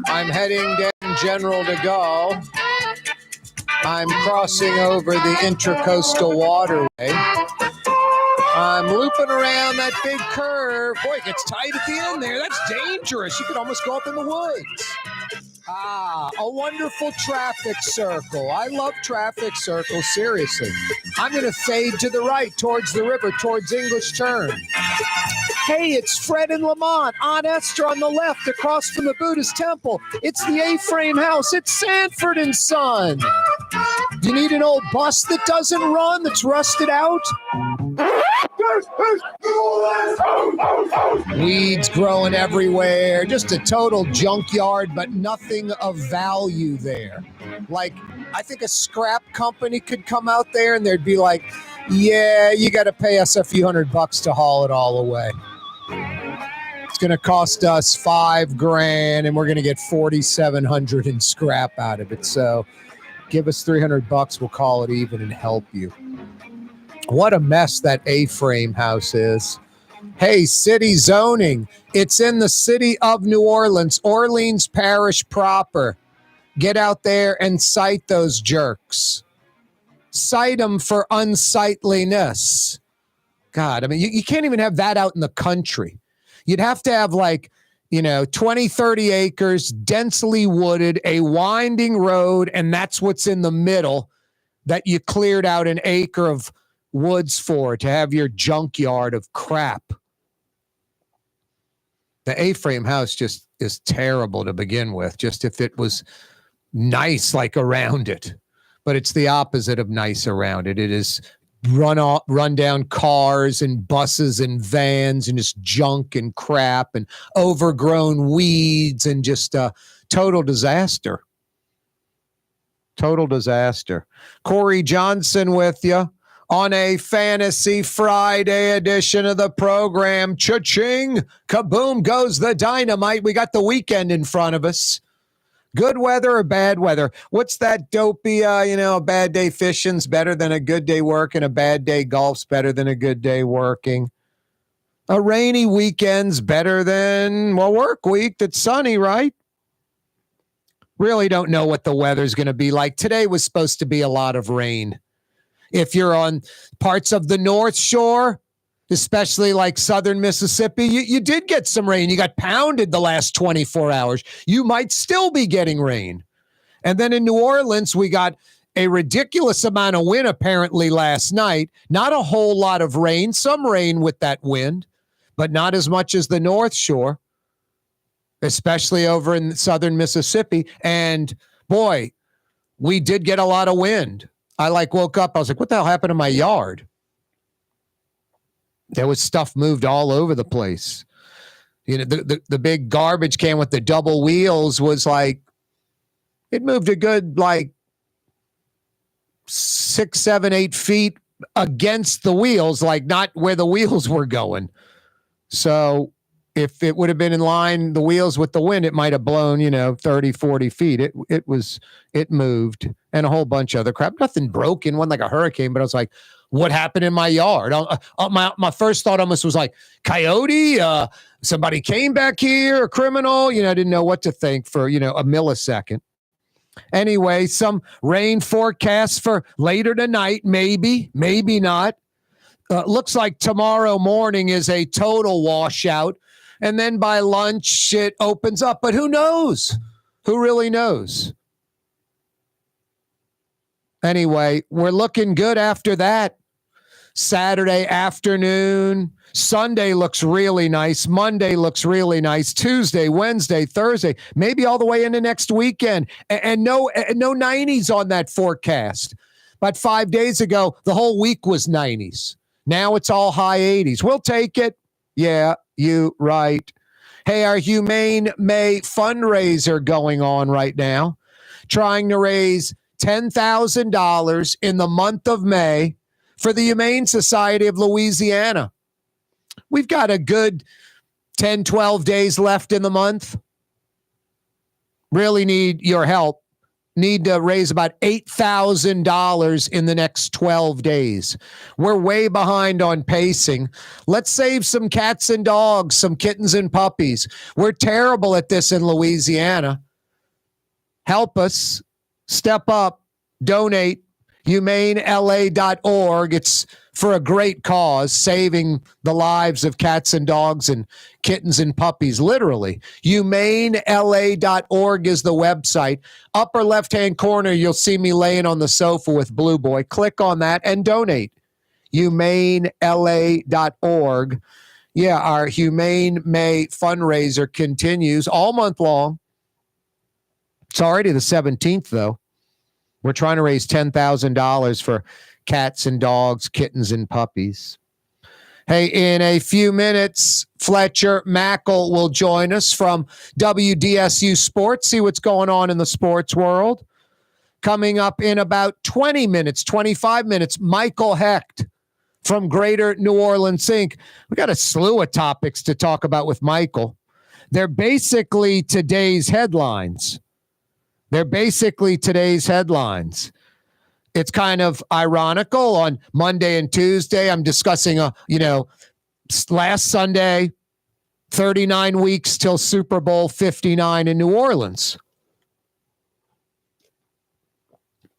I'm heading down General de Gaulle. I'm crossing over the Intracoastal Waterway. I'm looping around that big curve. Boy, it gets tight at the end there. That's dangerous. You could almost go up in the woods. A wonderful traffic circle. I love traffic circles, seriously. I'm going to fade to the right towards the river, towards English Turn. Hey, it's Fred and Lamont on Esther on the left across from the Buddhist temple. It's the A-frame house. It's Sanford and Son. Do you need an old bus that doesn't run, that's rusted out? Weeds growing everywhere. Just a total junkyard, but nothing of value there. Like, I think a scrap company could come out there and they'd be like, yeah, you got to pay us a few $100 to haul it all away. It's going to cost us $5,000 and we're going to get $4,700 in scrap out of it. So give us $300, we'll call it even and help you. What a mess that A-frame house is. Hey, city zoning. It's in the city of New Orleans, Orleans Parish proper. Get out there and cite those jerks. Cite them for unsightliness. God, I mean, you can't even have that out in the country. You'd have to have 20, 30 acres, densely wooded, a winding road, and that's what's in the middle that you cleared out an acre of woods for to have your junkyard of crap. The A-frame house just is terrible to begin with, just if it was nice around it. But it's the opposite of nice around it. It is run down cars and buses and vans and just junk and crap and overgrown weeds and just a total disaster. Total disaster. Corey Johnson with you on a Fantasy Friday edition of the program. Cha-ching, kaboom goes the dynamite. We got the weekend in front of us. Good weather or bad weather? What's that dopey, a bad day fishing's better than a good day working, a bad day golf's better than a good day working. A rainy weekend's better than a work week that's sunny, right? Really don't know what the weather's going to be like. Today was supposed to be a lot of rain. If you're on parts of the North Shore, especially like southern Mississippi, you did get some rain. You got pounded the last 24 hours. You might still be getting rain. And then in New Orleans, we got a ridiculous amount of wind apparently last night. Not a whole lot of rain. Some rain with that wind, but not as much as the North Shore, especially over in southern Mississippi. And boy, we did get a lot of wind. I woke up. I was like, what the hell happened to my yard? There was stuff moved all over the place. The big garbage can with the double wheels was it moved a good 6, 7, 8 feet against the wheels, not where the wheels were going. So if it would have been in line, the wheels with the wind, it might have blown, 30, 40 feet. It moved and a whole bunch of other crap. Nothing broken, wasn't like a hurricane, but I was like, what happened in my yard? My first thought almost was coyote, somebody came back here, a criminal, I didn't know what to think for, a millisecond. Anyway, some rain forecast for later tonight, maybe not. Looks like tomorrow morning is a total washout. And then by lunch, it opens up. But who knows? Who really knows? Anyway, we're looking good after that. Saturday afternoon. Sunday looks really nice. Monday looks really nice. Tuesday, Wednesday, Thursday, maybe all the way into next weekend. And no 90s on that forecast. But 5 days ago, the whole week was 90s. Now it's all high 80s. We'll take it. Yeah, you right. Hey, our Humane May fundraiser going on right now, trying to raise $10,000 in the month of May for the Humane Society of Louisiana. We've got a good 10, 12 days left in the month. Really need your help. need to raise about $8,000 in the next 12 days. We're way behind on pacing. Let's save some cats and dogs, some kittens and puppies. We're terrible at this in Louisiana. Help us. Step up. Donate. HumaneLA.org. It's for a great cause, saving the lives of cats and dogs and kittens and puppies, literally. HumaneLA.org is the website. Upper left-hand corner, you'll see me laying on the sofa with Blue Boy. Click on that and donate. HumaneLA.org. Yeah, our Humane May fundraiser continues all month long. It's already the 17th, though. We're trying to raise $10,000 for cats and dogs, kittens and puppies. Hey, in a few minutes, Fletcher Mackel will join us from WDSU Sports, see what's going on in the sports world. Coming up in about 20 minutes, 25 minutes, Michael Hecht from Greater New Orleans Inc. We got a slew of topics to talk about with Michael. They're basically today's headlines. It's kind of ironical. On Monday and Tuesday, I'm discussing last Sunday, 39 weeks till Super Bowl 59 in New Orleans.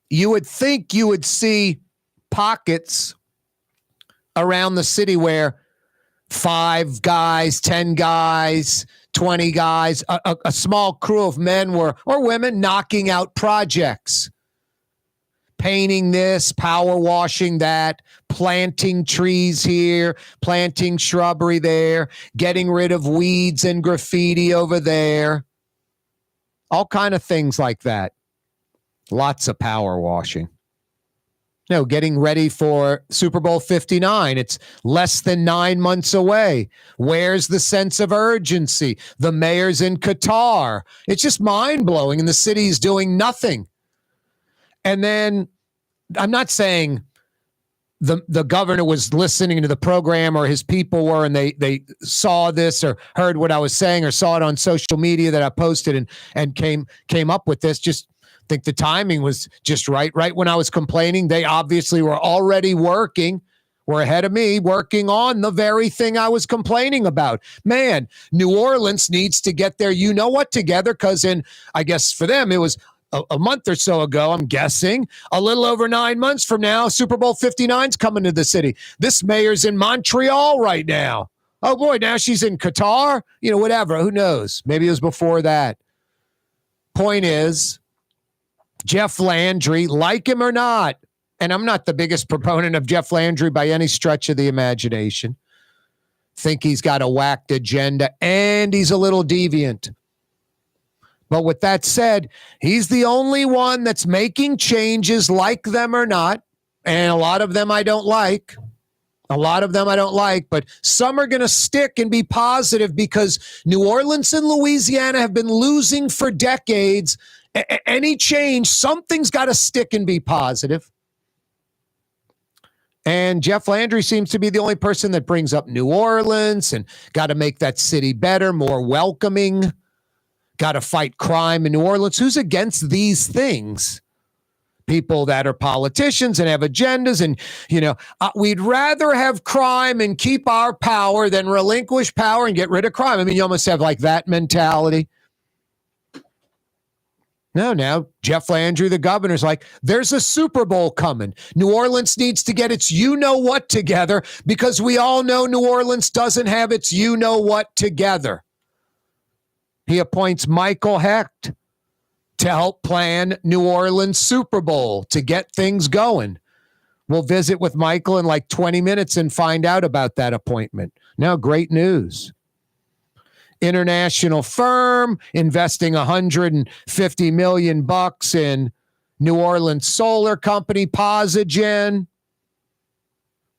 You would think you would see pockets around the city where 5 guys, 10 guys, 20 guys, a small crew of men or women knocking out projects. Painting this, power washing that, planting trees here, planting shrubbery there, getting rid of weeds and graffiti over there. All kind of things like that. Lots of power washing. Getting ready for Super Bowl 59. It's less than 9 months away. Where's the sense of urgency? The mayor's in Qatar. It's just mind-blowing, and the city's doing nothing. And then I'm not saying the governor was listening to the program or his people were and they saw this or heard what I was saying or saw it on social media that I posted and came up with this. Just think the timing was just right. Right when I was complaining, they obviously were already were ahead of me, working on the very thing I was complaining about. Man, New Orleans needs to get their you-know-what together because I guess for them, it was a month or so ago, I'm guessing, a little over 9 months from now, Super Bowl 59's coming to the city. This mayor's in Montreal right now. Oh, boy, now she's in Qatar? Whatever. Who knows? Maybe it was before that. Point is, Jeff Landry, like him or not, and I'm not the biggest proponent of Jeff Landry by any stretch of the imagination, think he's got a whacked agenda and he's a little deviant. But with that said, he's the only one that's making changes, like them or not. And a lot of them I don't like. But some are going to stick and be positive because New Orleans and Louisiana have been losing for decades. Any change, something's got to stick and be positive. And Jeff Landry seems to be the only person that brings up New Orleans and got to make that city better, more welcoming. Got to fight crime in New Orleans. Who's against these things? People that are politicians and have agendas. And, we'd rather have crime and keep our power than relinquish power and get rid of crime. I mean, you almost have like that mentality. No, now Jeff Landry, the governor's like, there's a Super Bowl coming. New Orleans needs to get its you-know-what together because we all know New Orleans doesn't have its you-know-what together. He appoints Michael Hecht to help plan New Orleans Super Bowl to get things going. We'll visit with Michael in like 20 minutes and find out about that appointment. Now, great news. International firm investing $150 million in New Orleans solar company, Posigen.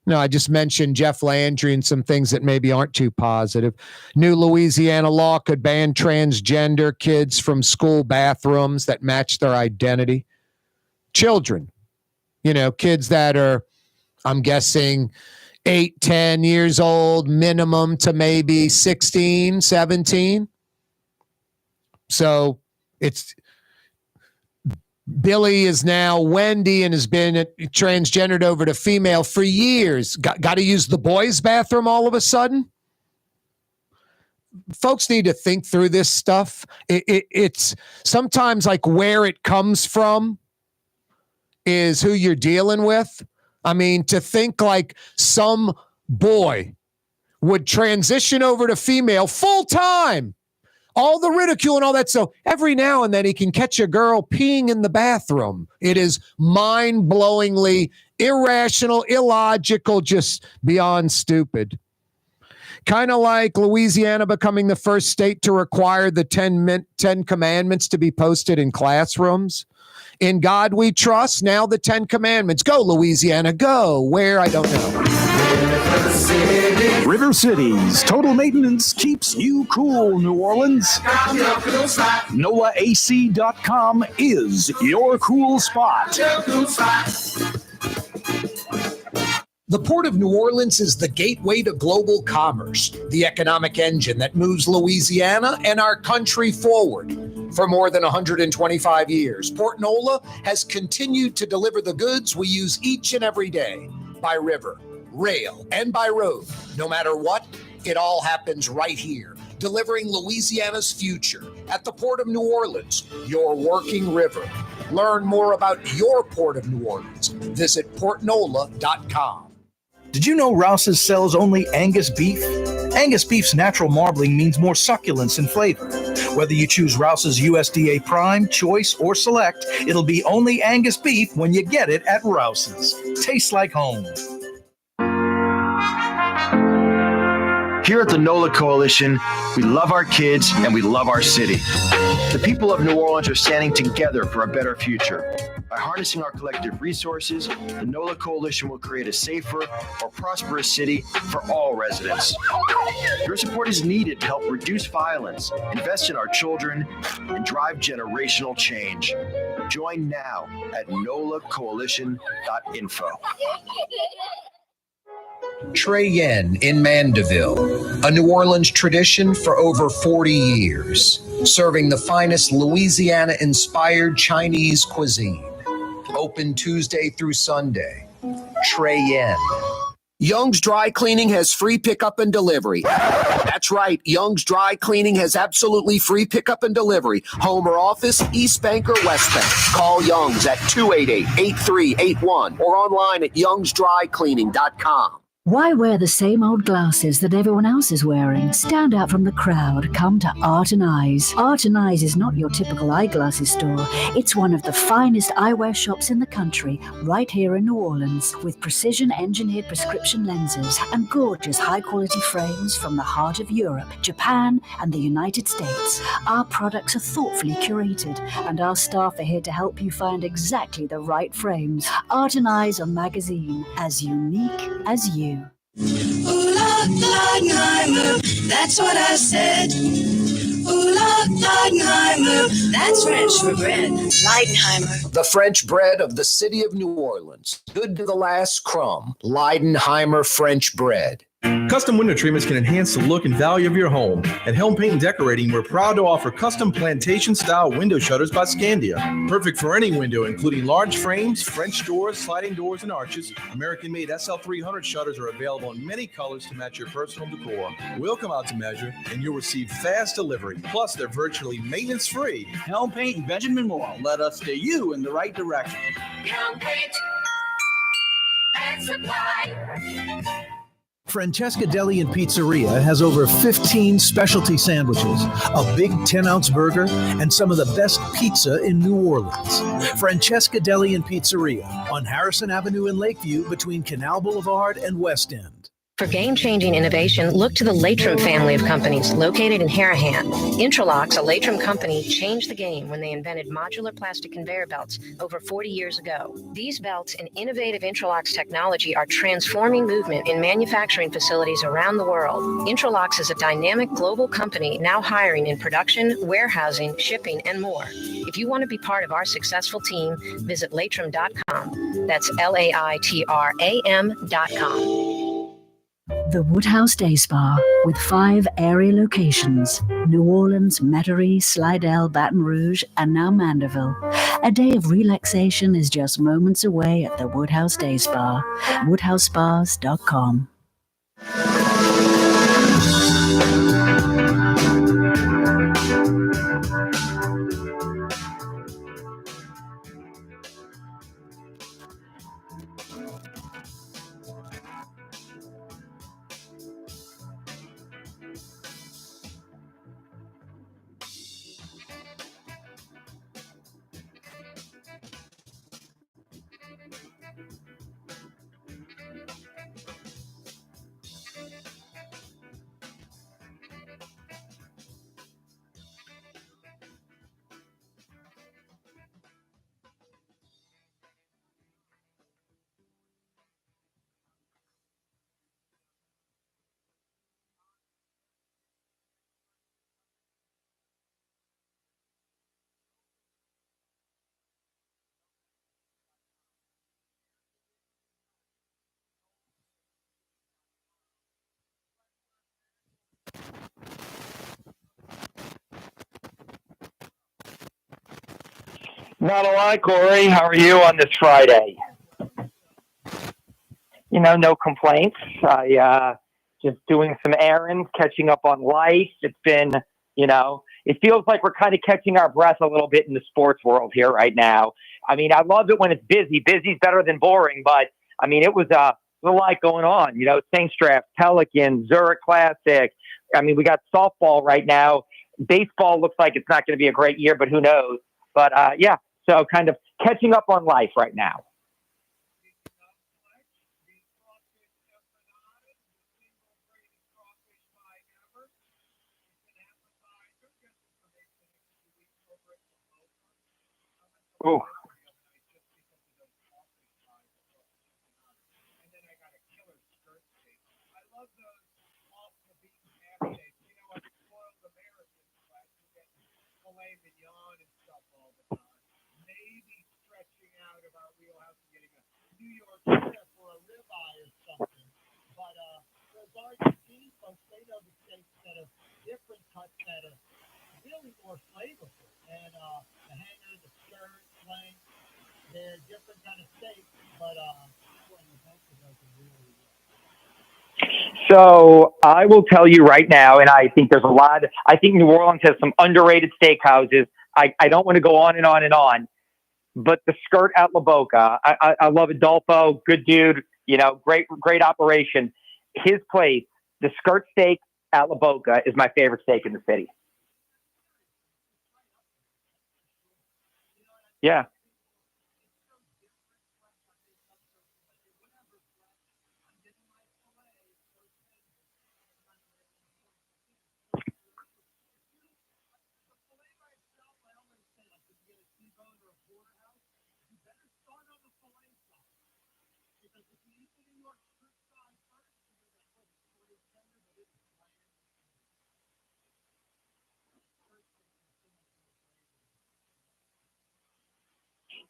No, I just mentioned Jeff Landry and some things that maybe aren't too positive. New Louisiana law could ban transgender kids from school bathrooms that match their identity. Children, kids that are, I'm guessing, 8, 10 years old, minimum to maybe 16, 17. So Billy is now Wendy and has been transgendered over to female for years. Got to use the boys' bathroom all of a sudden? Folks need to think through this stuff. It's sometimes like where it comes from is who you're dealing with. I mean, to think like some boy would transition over to female full time, all the ridicule and all that. So every now and then he can catch a girl peeing in the bathroom. It is mind-blowingly irrational, illogical, just beyond stupid. Kind of like Louisiana becoming the first state to require the 10 Commandments to be posted in classrooms. In God we trust. Now the 10 Commandments. Go, Louisiana, go. Where? I don't know. River City's total maintenance keeps you cool, New Orleans. NOLAAC.com is your cool spot. The Port of New Orleans is the gateway to global commerce, the economic engine that moves Louisiana and our country forward. For more than 125 years, Port Nola has continued to deliver the goods we use each and every day by river, rail, and by road. No matter what, it all happens right here, delivering Louisiana's future at the Port of New Orleans, your working river. Learn more about your Port of New Orleans. Visit portnola.com. Did you know Rouse's sells only Angus beef? Angus beef's natural marbling means more succulence and flavor. Whether you choose Rouse's USDA Prime, Choice, or Select, it'll be only Angus beef when you get it at Rouse's. Tastes like home. Here at the NOLA Coalition, we love our kids and we love our city. The people of New Orleans are standing together for a better future. By harnessing our collective resources, the NOLA Coalition will create a safer, more prosperous city for all residents. Your support is needed to help reduce violence, invest in our children, and drive generational change. Join now at nolacoalition.info. Trey Yen in Mandeville, a New Orleans tradition for over 40 years, serving the finest Louisiana-inspired Chinese cuisine. Open Tuesday through Sunday. Trey Yen. Young's Dry Cleaning has free pickup and delivery. That's right. Young's Dry Cleaning has absolutely free pickup and delivery. Home or office, East Bank or West Bank. Call Young's at 288-8381 or online at youngsdrycleaning.com. Why wear the same old glasses that everyone else is wearing? Stand out from the crowd. Come to Art and Eyes. Art and Eyes is not your typical eyeglasses store. It's one of the finest eyewear shops in the country, right here in New Orleans, with precision-engineered prescription lenses and gorgeous high-quality frames from the heart of Europe, Japan, and the United States. Our products are thoughtfully curated, and our staff are here to help you find exactly the right frames. Art and Eyes on magazine, as unique as you. Ooh, Leidenheimer, that's what I said. Ooh, Leidenheimer, that's French for bread. Leidenheimer. The French bread of the city of New Orleans. Good to the last crumb. Leidenheimer French bread. Custom window treatments can enhance the look and value of your home. At Helm Paint and Decorating, we're proud to offer custom plantation-style window shutters by Scandia. Perfect for any window, including large frames, French doors, sliding doors, and arches. American-made SL300 shutters are available in many colors to match your personal decor. We'll come out to measure, and you'll receive fast delivery. Plus, they're virtually maintenance-free. Helm Paint and Benjamin Moore. Let us steer you in the right direction. Helm Paint and Supply. Francesca Deli and Pizzeria has over 15 specialty sandwiches, a big 10-ounce burger, and some of the best pizza in New Orleans. Francesca Deli and Pizzeria on Harrison Avenue in Lakeview between Canal Boulevard and West End. For game-changing innovation, look to the Latrim family of companies located in Harahan. Intralocks, a Latrim company, changed the game when they invented modular plastic conveyor belts over 40 years ago. These belts and innovative Intralocks technology are transforming movement in manufacturing facilities around the world. Intralocks is a dynamic global company now hiring in production, warehousing, shipping, and more. If you want to be part of our successful team, visit Latrim.com. That's LAITRAM.com. The Woodhouse Day Spa, with 5 area locations: New Orleans, Metairie, Slidell, Baton Rouge, and now Mandeville. A day of relaxation is just moments away at the Woodhouse Day Spa. WoodhouseSpas.com. Not a lot, Corey. How are you on this Friday? No complaints. I just doing some errands, catching up on life. It's been, it feels like we're kind of catching our breath a little bit in the sports world here right now. I mean, I love it when it's busy. Busy's better than boring, but I mean, it was a lot going on. Saints draft, Pelicans, Zurich Classic. I mean, we got softball right now. Baseball looks like it's not going to be a great year, but who knows? But yeah. So kind of catching up on life right now. Oh. So I will tell you right now, and I think there's I think New Orleans has some underrated steakhouses. I don't want to go on and on and on, but the Skirt at La Boca, I love Adolfo, good dude, great operation. His place, the Skirt Steak at La Boca, is my favorite steak in the city. Yeah.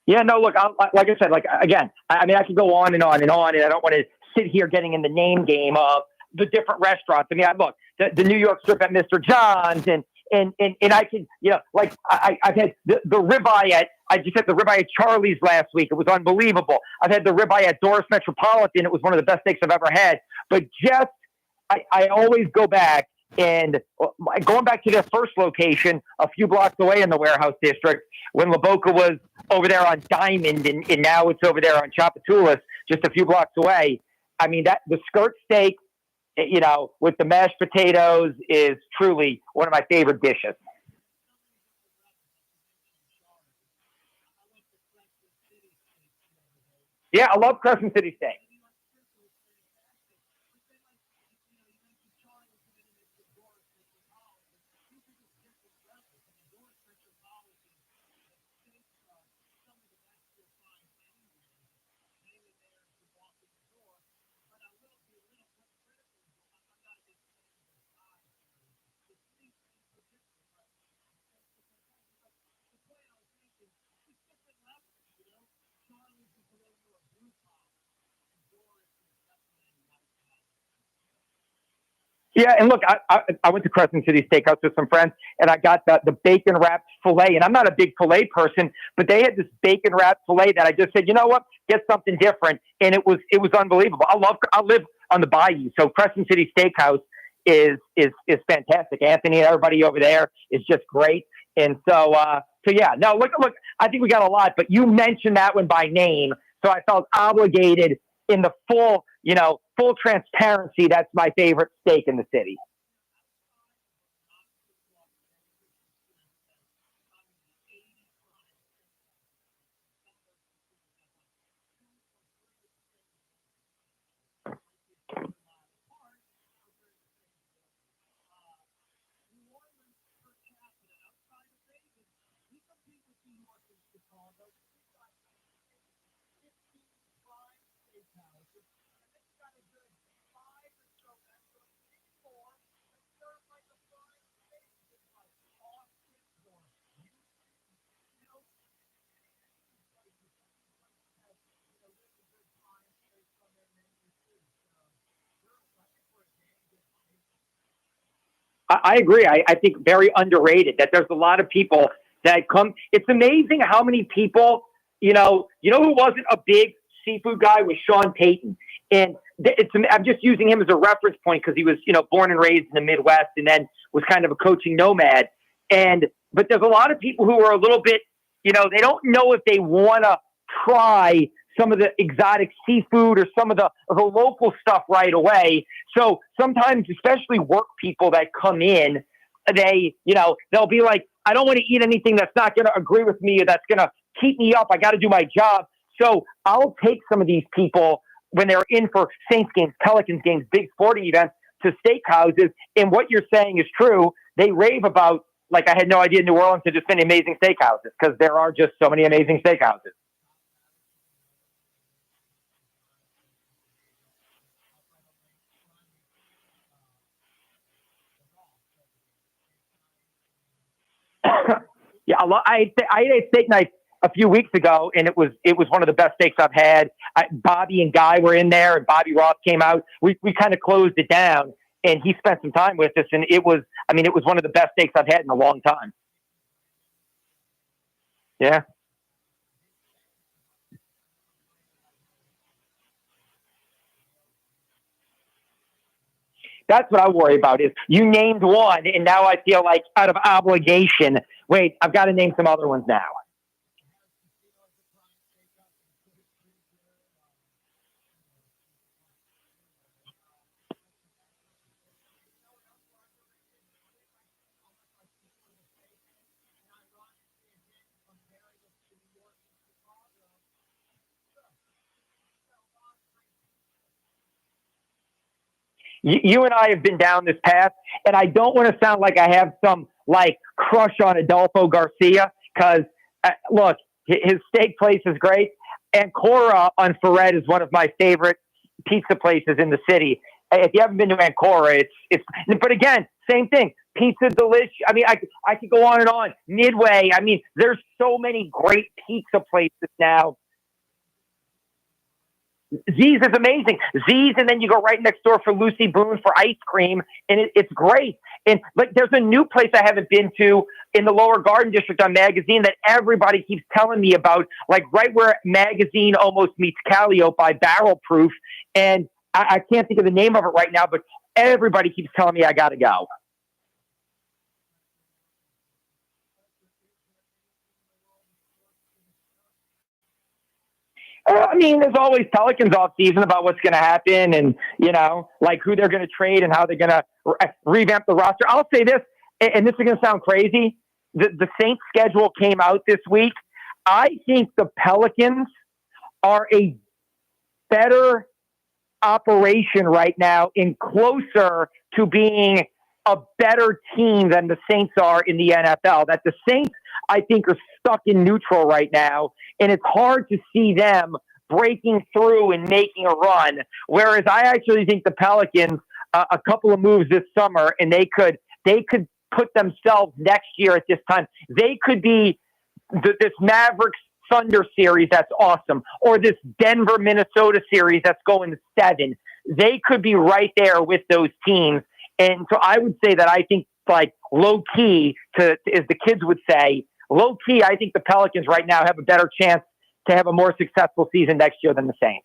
Yeah, no, look, like I said, again, I mean, I could go on and on and on, and I don't want to sit here getting in the name game of the different restaurants. I mean, look, the New York strip at Mr. John's, and I can, I've had the ribeye I just had the ribeye at Charlie's last week. It was unbelievable. I've had the ribeye at Doris Metropolitan. It was one of the best steaks I've ever had. But I always go back. And going back to their first location, a few blocks away in the Warehouse District, when La Boca was over there on Diamond, and now it's over there on Chapatulas, just a few blocks away. I mean, the skirt steak, with the mashed potatoes, is truly one of my favorite dishes. Yeah, I love Crescent City steak. Yeah, and look, I went to Crescent City Steakhouse with some friends, and I got the bacon wrapped filet. And I'm not a big filet person, but they had this bacon wrapped filet that I just said, you know what, get something different, and it was unbelievable. I live on the Bayou, so Crescent City Steakhouse is fantastic. Anthony and everybody over there is just great, and so yeah. No, look, I think we got a lot, but you mentioned that one by name, so I felt obligated in the full transparency. That's my favorite steak in the city. I agree. I think very underrated that there's a lot of people that come. It's amazing how many people, who wasn't a big seafood guy was Sean Payton. And I'm just using him as a reference point because he was, born and raised in the Midwest and then was kind of a coaching nomad. But there's a lot of people who are a little bit, they don't know if they want to try some of the exotic seafood or some of the local stuff right away. So sometimes, especially work people that come in, they'll be like, I don't want to eat anything that's not going to agree with me or that's going to keep me up. I got to do my job. So I'll take some of these people when they're in for Saints games, Pelicans games, big sporting events to steakhouses. And what you're saying is true. They rave about, like, I had no idea New Orleans had just been amazing steakhouses because there are just so many amazing steakhouses. Yeah, I ate a steak night a few weeks ago, and it was one of the best steaks I've had. Bobby and Guy were in there, and Bobby Ross came out. We kind of closed it down, and he spent some time with us, and it was one of the best steaks I've had in a long time. Yeah. That's what I worry about is you named one, and now I feel like out of obligation, wait, I've got to name some other ones now. You and I have been down this path, and I don't want to sound like I have some crush on Adolfo Garcia because look, his steak place is great, and Ancora on Ferret is one of my favorite pizza places in the city. If you haven't been to Ancora, it's. But again, same thing. Pizza delicious. I mean, I could go on and on. Midway. I mean, there's so many great pizza places now. Z's is amazing. Z's, and then you go right next door for Lucy Boone for ice cream, and it's great. And there's a new place I haven't been to in the Lower Garden District on Magazine that everybody keeps telling me about, right where Magazine almost meets Calliope by Barrel Proof. And I can't think of the name of it right now, but everybody keeps telling me I got to go. I mean, there's always Pelicans off season about what's going to happen and, who they're going to trade and how they're going to revamp the roster. I'll say this, and this is going to sound crazy. The Saints schedule came out this week. I think the Pelicans are a better operation right now and closer to being a better team than the Saints are in the NFL. That the Saints, I think, are stuck in neutral right now, and it's hard to see them breaking through and making a run. Whereas I actually think the Pelicans, a couple of moves this summer, and they could put themselves next year at this time. They could be this Mavericks Thunder series that's awesome, or this Denver Minnesota series that's going to 7. They could be right there with those teams. And so I would say that I think, like, low key, as the kids would say, low key, I think the Pelicans right now have a better chance to have a more successful season next year than the Saints.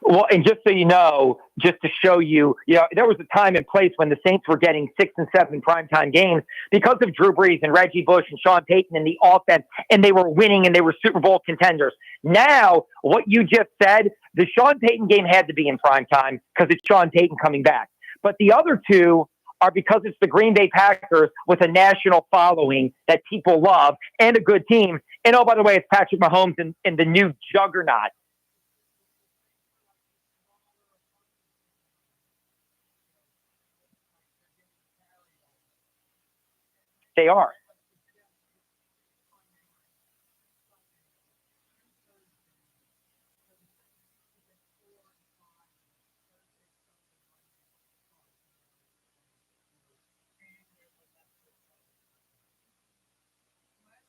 Well, and just so you know, just to show you, there was a time and place when the Saints were getting 6 and 7 primetime games because of Drew Brees and Reggie Bush and Sean Payton in the offense, and they were winning and they were Super Bowl contenders. Now, what you just said, the Sean Payton game had to be in primetime because it's Sean Payton coming back. But the other two are because it's the Green Bay Packers with a national following that people love and a good team. And, oh, by the way, it's Patrick Mahomes and the new juggernaut. They are.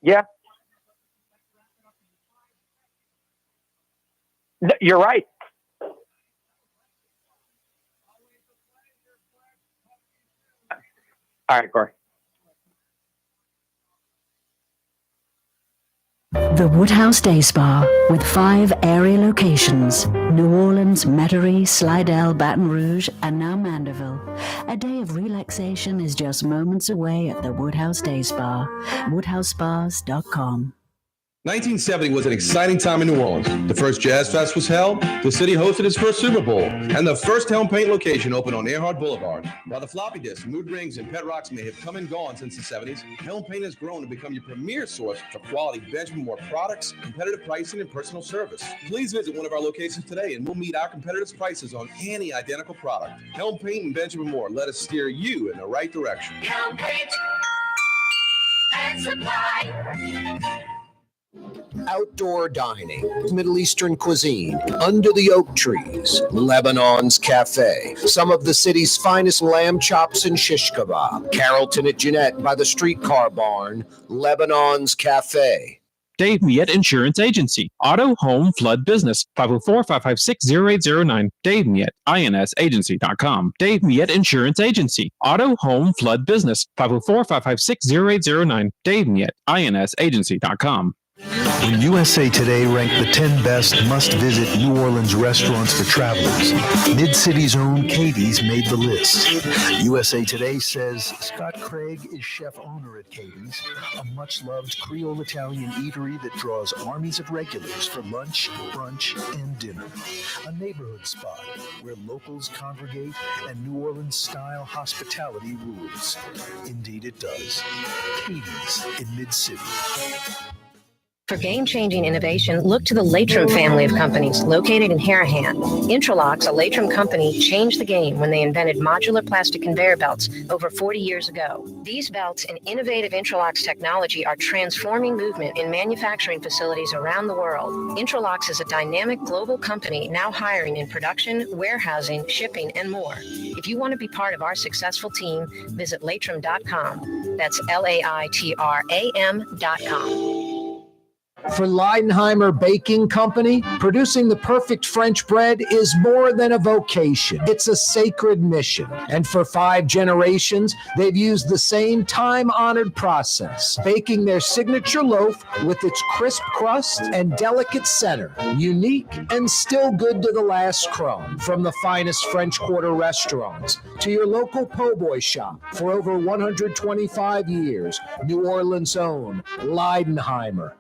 Yeah. You're right. All right, Corey. The Woodhouse Day Spa, with 5 area locations: New Orleans, Metairie, Slidell, Baton Rouge, and now Mandeville. A day of relaxation is just moments away at the Woodhouse Day Spa. WoodhouseSpas.com. 1970 was an exciting time in New Orleans. The first Jazz Fest was held, the city hosted its first Super Bowl, and the first Helm Paint location opened on Earhart Boulevard. While the floppy disks, mood rings, and pet rocks may have come and gone since the 70s, Helm Paint has grown to become your premier source for quality Benjamin Moore products, competitive pricing, and personal service. Please visit one of our locations today, and we'll meet our competitors' prices on any identical product. Helm Paint and Benjamin Moore, let us steer you in the right direction. Helm Paint and Supply. Outdoor dining, Middle Eastern cuisine, under the oak trees, Lebanon's Cafe, some of the city's finest lamb chops and shish kebab, Carrollton at Jeanette by the streetcar barn, Lebanon's Cafe. Dave Miette Insurance Agency. Auto, home, flood, business. 504-556-0809. Dave Miette, INSagency.com. Dave Miette Insurance Agency. Auto, home, flood, business. 504-556-0809. Dave Miette, INSagency.com. When USA Today ranked the 10 best must-visit New Orleans restaurants for travelers, Mid-City's own Katie's made the list. USA Today says Scott Craig is chef-owner at Katie's, a much-loved Creole Italian eatery that draws armies of regulars for lunch, brunch, and dinner. A neighborhood spot where locals congregate and New Orleans-style hospitality rules. Indeed it does. Katie's in Mid-City. For game-changing innovation, look to the Latrim family of companies located in Harahan. Intralocks, a Latrim company, changed the game when they invented modular plastic conveyor belts over 40 years ago. These belts and innovative Intralocks technology are transforming movement in manufacturing facilities around the world. Intralocks is a dynamic global company now hiring in production, warehousing, shipping, and more. If you want to be part of our successful team, visit Latrim.com. That's LAITRAM.com. For Leidenheimer Baking Company, producing the perfect French bread is more than a vocation. It's a sacred mission. And for 5 generations, they've used the same time-honored process, baking their signature loaf with its crisp crust and delicate center, unique and still good to the last crumb. From the finest French Quarter restaurants to your local po' boy shop, for over 125 years, New Orleans' own Leidenheimer.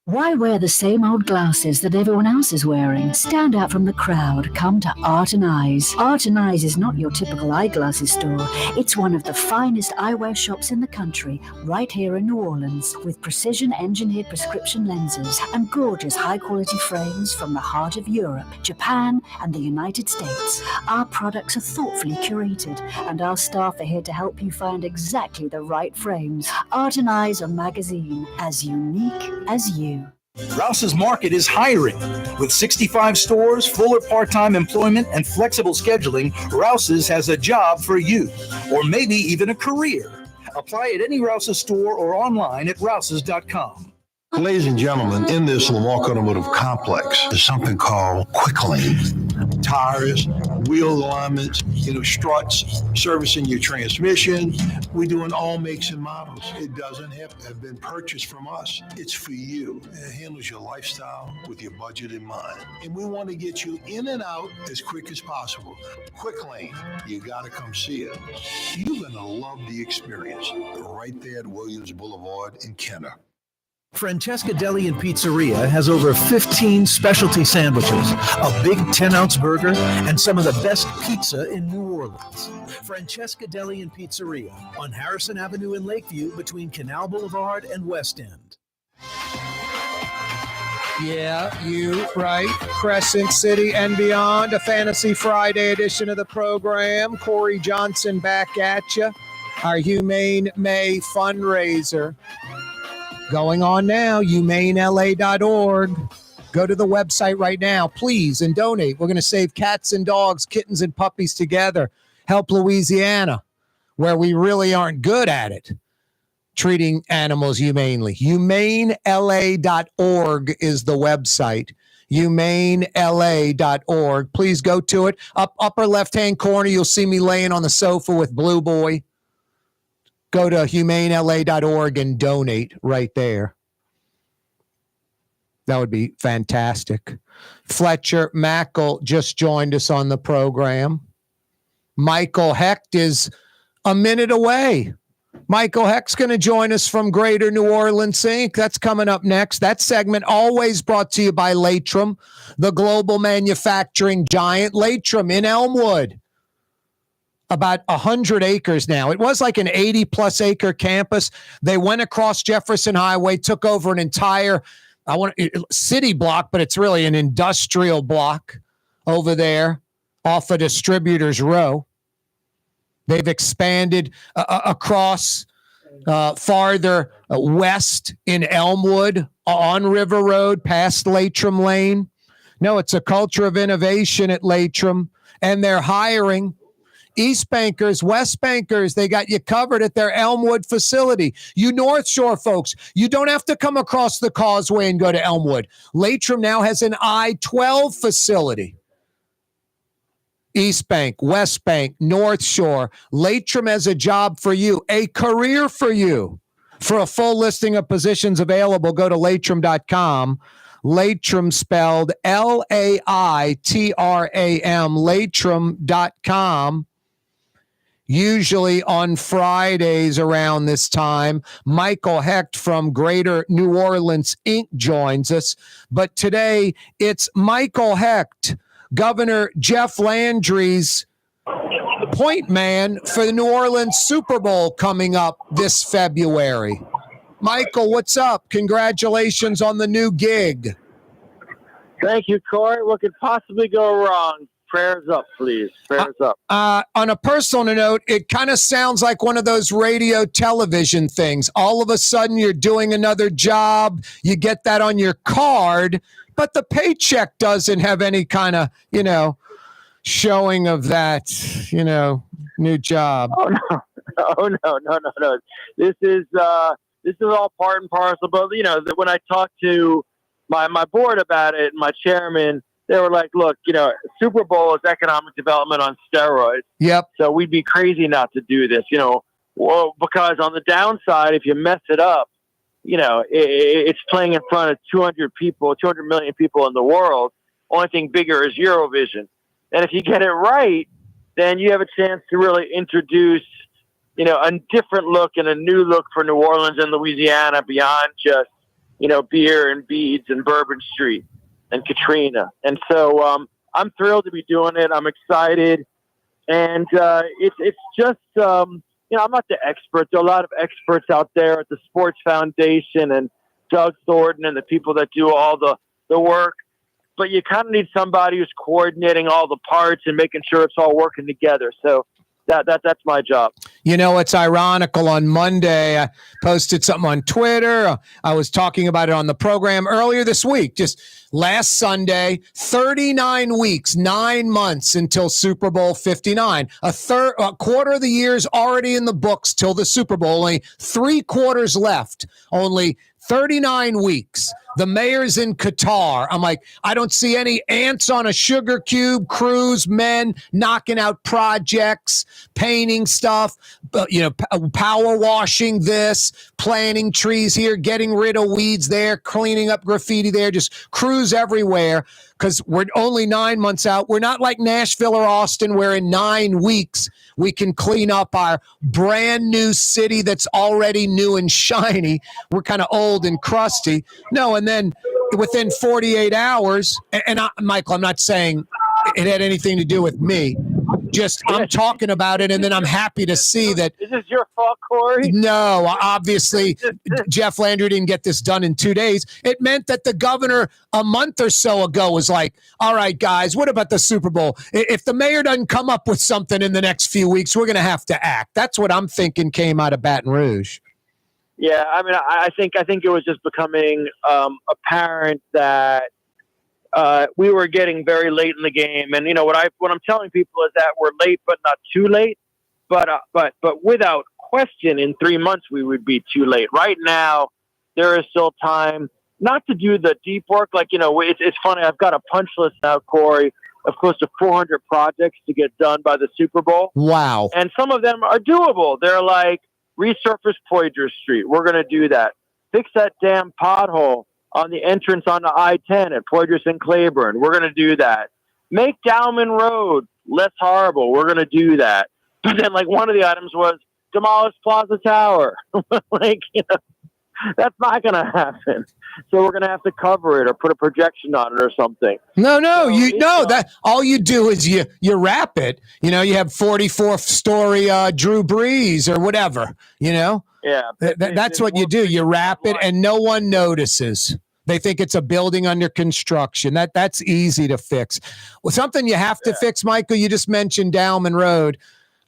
Why wear the same old glasses that everyone else is wearing? Stand out from the crowd. Come to Art and Eyes. Art and Eyes is not your typical eyeglasses store. It's one of the finest eyewear shops in the country, right here in New Orleans, with precision-engineered prescription lenses and gorgeous high-quality frames from the heart of Europe, Japan, and the United States. Our products are thoughtfully curated, and our staff are here to help you find exactly the right frames. Art and Eyes, a magazine as unique as you. Rouse's Market is hiring. With 65 stores, full or part-time employment, and flexible scheduling, Rouse's has a job for you, or maybe even a career. Apply at any Rouse's store or online at rouses.com. Ladies and gentlemen, in this Lamarck Automotive Complex, there's something called Quick Lane. Tires, wheel alignments, struts, servicing your transmission. We're doing all makes and models. It doesn't have been purchased from us. It's for you. It handles your lifestyle with your budget in mind. And we want to get you in and out as quick as possible. Quick Lane, you got to come see it. You're going to love the experience. Right there at Williams Boulevard in Kenner. Francesca Deli and Pizzeria has over 15 specialty sandwiches, a big 10-ounce burger, and some of the best pizza in New Orleans. Francesca Deli and Pizzeria on Harrison Avenue in Lakeview between Canal Boulevard and West End. Yeah, you right. Crescent City and beyond, a Fantasy Friday edition of the program. Corey Johnson back at you. Our Humane May fundraiser going on now, humanela.org. Go to the website right now, please, and donate. We're going to save cats and dogs, kittens and puppies together. Help Louisiana, where we really aren't good at it, treating animals humanely. Humanela.org is the website. Humanela.org. Please go to it. Upper left-hand corner, you'll see me laying on the sofa with Blue Boy. Go to humanela.org and donate right there. That would be fantastic. Fletcher Mackel just joined us on the program. Michael Hecht is a minute away. Michael Hecht's going to join us from Greater New Orleans Inc. That's coming up next. That segment always brought to you by Latrim, the global manufacturing giant. Latrim in Elmwood. About 100 acres now. It was like an 80-plus acre campus. They went across Jefferson Highway, took over an entire city block, but it's really an industrial block over there off of Distributors Row. They've expanded across farther west in Elmwood on River Road past Latrim Lane. No, it's a culture of innovation at Latrim, and they're hiring East Bankers, West Bankers, they got you covered at their Elmwood facility. You North Shore folks, you don't have to come across the causeway and go to Elmwood. Latrim now has an I-12 facility. East Bank, West Bank, North Shore. Latrim has a job for you, a career for you. For a full listing of positions available, go to latrim.com. Latrim spelled L-A-I-T-R-A-M, latrim.com. Usually on Fridays around this time, Michael Hecht from Greater New Orleans Inc. joins us. But today, it's Michael Hecht, Governor Jeff Landry's point man for the New Orleans Super Bowl coming up this February. Michael, what's up? Congratulations on the new gig. Thank you, Corey. What could possibly go wrong? Prayers up, please. Prayers up. On a personal note, it kind of sounds like one of those radio television things. All of a sudden, you're doing another job. You get that on your card, but the paycheck doesn't have any kind of, showing of that, new job. Oh, no. Oh, no. This is all part and parcel. But, when I talked to my board about it, my chairman, they were like, look, Super Bowl is economic development on steroids. Yep. So we'd be crazy not to do this, because on the downside, if you mess it up, it's playing in front of 200 million people in the world. Only thing bigger is Eurovision. And if you get it right, then you have a chance to really introduce, a different look and a new look for New Orleans and Louisiana beyond just, beer and beads and Bourbon Street and Katrina. And so I'm thrilled to be doing it. I'm excited. And it's just, I'm not the expert. There are a lot of experts out there at the Sports Foundation and Doug Thornton and the people that do all the work. But you kind of need somebody who's coordinating all the parts and making sure it's all working together. So that's my job. It's ironical. On Monday, I posted something on Twitter. I was talking about it on the program earlier this week. Just last Sunday, 39 weeks, 9 months until Super Bowl 59. A quarter of the year's already in the books till the Super Bowl. Only 3 quarters left. Only 39 weeks. The mayor's in Qatar. I'm like, I don't see any ants on a sugar cube, crews, men knocking out projects, painting stuff, power washing this, planting trees here, getting rid of weeds there, cleaning up graffiti there, just crews everywhere. Because we're only 9 months out. We're not like Nashville or Austin, where in 9 weeks we can clean up our brand new city that's already new and shiny. We're kind of old and crusty. No, and then within 48 hours, Michael, I'm not saying it had anything to do with me. Just I'm talking about it, and then I'm happy to see that. Is this your fault, Corey? No, obviously, Jeff Landry didn't get this done in 2 days. It meant that the governor a month or so ago was like, all right, guys, what about the Super Bowl? If the mayor doesn't come up with something in the next few weeks, we're going to have to act. That's what I'm thinking came out of Baton Rouge. Yeah, I mean, I think it was just becoming apparent that we were getting very late in the game, and what I'm telling people is that we're late, but not too late. But without question, in 3 months we would be too late. Right now, there is still time not to do the deep work. Like it's funny. I've got a punch list now, Corey, of close to 400 projects to get done by the Super Bowl. Wow! And some of them are doable. They're like resurface Poydras Street. We're going to do that. Fix that damn pothole on the entrance onto I-10 at Poydras and Claiborne. We're going to do that. Make Dowman Road less horrible. We're going to do that. But then, one of the items was demolish Plaza Tower. That's not going to happen. So we're going to have to cover it or put a projection on it or something. No, that all you do is you wrap it. You have 44th story Drew Brees or whatever. Yeah, that's what you do. You wrap it, and no one notices. They think it's a building under construction. That's easy to fix. Well, something you have to fix, Michael. You just mentioned Dowman Road.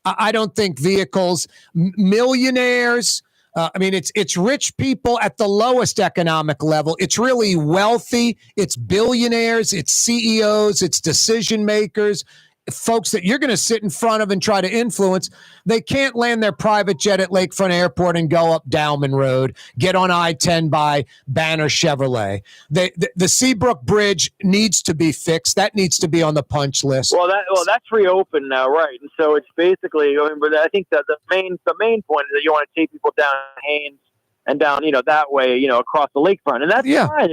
I don't think vehicles, millionaires. It's rich people at the lowest economic level. It's really wealthy. It's billionaires. It's CEOs. It's decision makers. Folks that you're going to sit in front of and try to influence. They can't land their private jet at Lakefront Airport and go up Dowman Road, get on I-10 by Banner Chevrolet. The Seabrook Bridge needs to be fixed. That needs to be on the punch list. Well, that's reopened now, right? And so it's basically. But I think that the main point is that you want to take people down Haynes and down, that way, across the lakefront, and that's fine.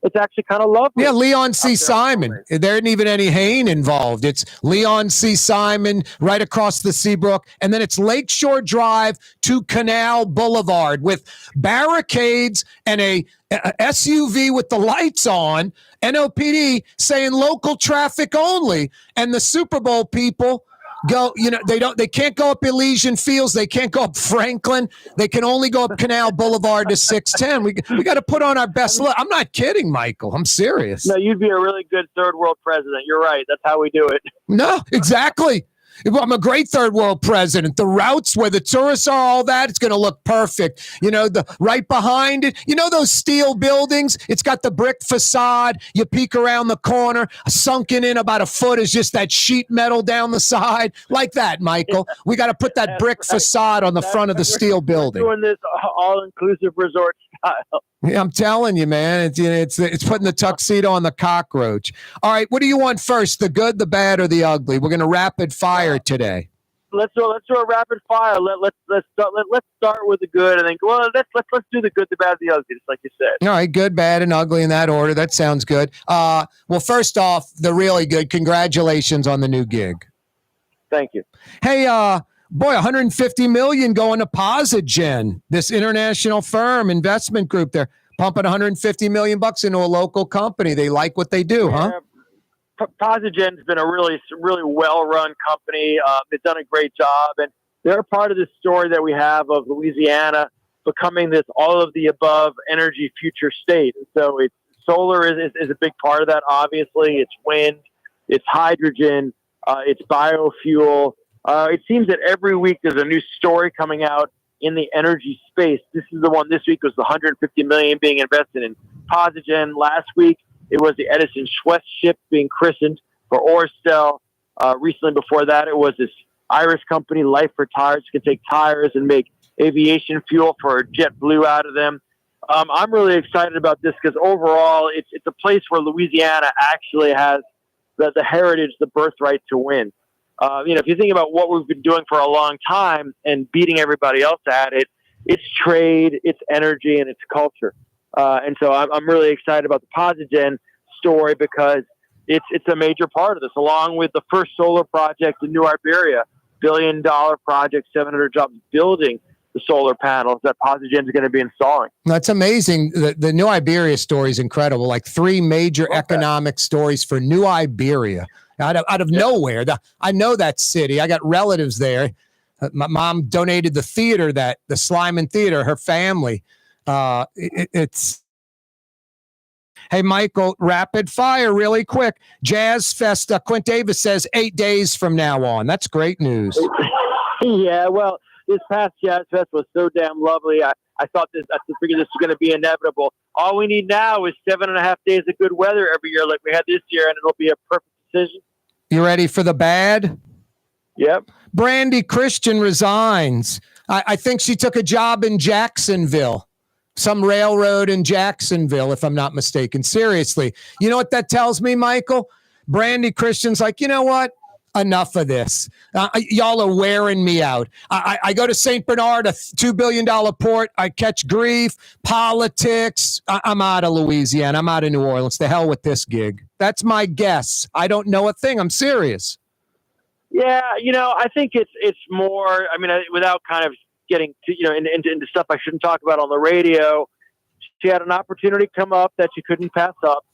It's actually kind of lovely. Yeah, Leon C. Simon. There isn't even any Hain involved. It's Leon C. Simon right across the Seabrook, and then it's Lakeshore Drive to Canal Boulevard with barricades and a SUV with the lights on. NOPD saying local traffic only, and the Super Bowl people go, they can't go up Elysian Fields. They can't go up Franklin. They can only go up Canal Boulevard to 610. We got to put on our best look. I'm not kidding, Michael. I'm serious. No, you'd be a really good third world president. You're right. That's how we do it. No, exactly. I'm a great third world president. The routes where the tourists are, all that, it's going to look perfect. The right behind it, those steel buildings, it's got the brick facade. You peek around the corner, sunken in about a foot is just that sheet metal down the side. Like that, Michael. We got to put that brick facade on the front of the steel building. We're doing this all-inclusive resort style. Yeah, I'm telling you, man. It's putting the tuxedo on the cockroach. All right, what do you want first? The good, the bad, or the ugly? We're going to rapid fire today. Let's do a rapid fire. Let's start with the good, and then let's do the good, the bad, the ugly, just like you said. All right, good, bad, and ugly in that order. That sounds good. Well, first off, the really good. Congratulations on the new gig. Thank you. Hey, boy, $150 million going to Posigen, this international firm investment group. They're pumping $150 million into a local company. They like what they do, huh? Posigen's been a really well-run company. They've done a great job, and they're part of this story that we have of Louisiana becoming this all-of-the-above energy future state. And so solar is a big part of that, obviously. It's wind, it's hydrogen, it's biofuel. It seems that every week there's a new story coming out in the energy space. This is the one this week was the $150 million being invested in Posigen. Last week, it was the Edison Schwest ship being christened for Orstel. Recently before that, it was this Irish company, Life for Tires, can take tires and make aviation fuel for JetBlue out of them. I'm really excited about this because overall, it's a place where Louisiana actually has the heritage, the birthright to win. If you think about what we've been doing for a long time and beating everybody else at it, it's trade, it's energy, and it's culture. And so I'm really excited about the Posigen story because it's a major part of this, along with the first solar project in New Iberia, $1 billion project, 700 jobs building the solar panels that Posigen is going to be installing. That's amazing. The New Iberia story is incredible. Like 3 major economic stories for New Iberia out of nowhere. I know that city. I got relatives there. My mom donated the theater, the Slyman Theater, her family. It's Hey, Michael, rapid fire really quick. Jazz Fest, Quint Davis says 8 days from now on. That's great news. Yeah, well, this past Jazz Fest was so damn lovely. I figured this was going to be inevitable. All we need now is 7.5 days of good weather every year like we had this year, and it'll be a perfect decision. You ready for the bad? Yep. Brandy Christian resigns. I think she took a job in Jacksonville. Some railroad in Jacksonville, if I'm not mistaken. Seriously. You know what that tells me, Michael? Brandy Christian's like, you know what? Enough of this. Y'all are wearing me out. I go to St. Bernard, a $2 billion port. I catch grief, politics. I'm out of Louisiana. I'm out of New Orleans. To hell with this gig. That's my guess. I don't know a thing. I'm serious. Yeah, I think it's more, without kind of getting to, into stuff I shouldn't talk about on the radio, she had an opportunity come up that she couldn't pass up.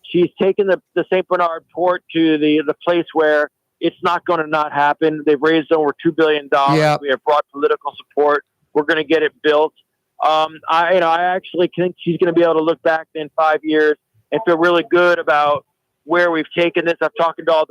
She's taken the St. Bernard port to the place where it's not going to not happen. They've raised over $2 billion. Yep. We have broad political support. We're going to get it built. I actually think she's going to be able to look back in 5 years and feel really good about where we've taken this. I've talked to all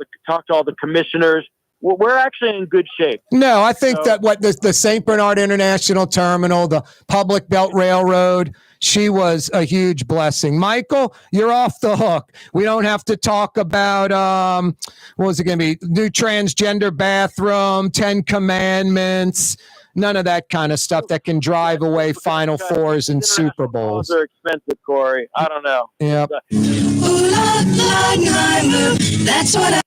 the commissioners. We're actually in good shape. No, I think that what the St. Bernard International Terminal, the Public Belt Railroad, she was a huge blessing. Michael, you're off the hook. We don't have to talk about, what was it going to be? New transgender bathroom, 10 Commandments, none of that kind of stuff that can drive away Final Fours and Super Bowls. Those are expensive, Corey. I don't know. Yep. That's what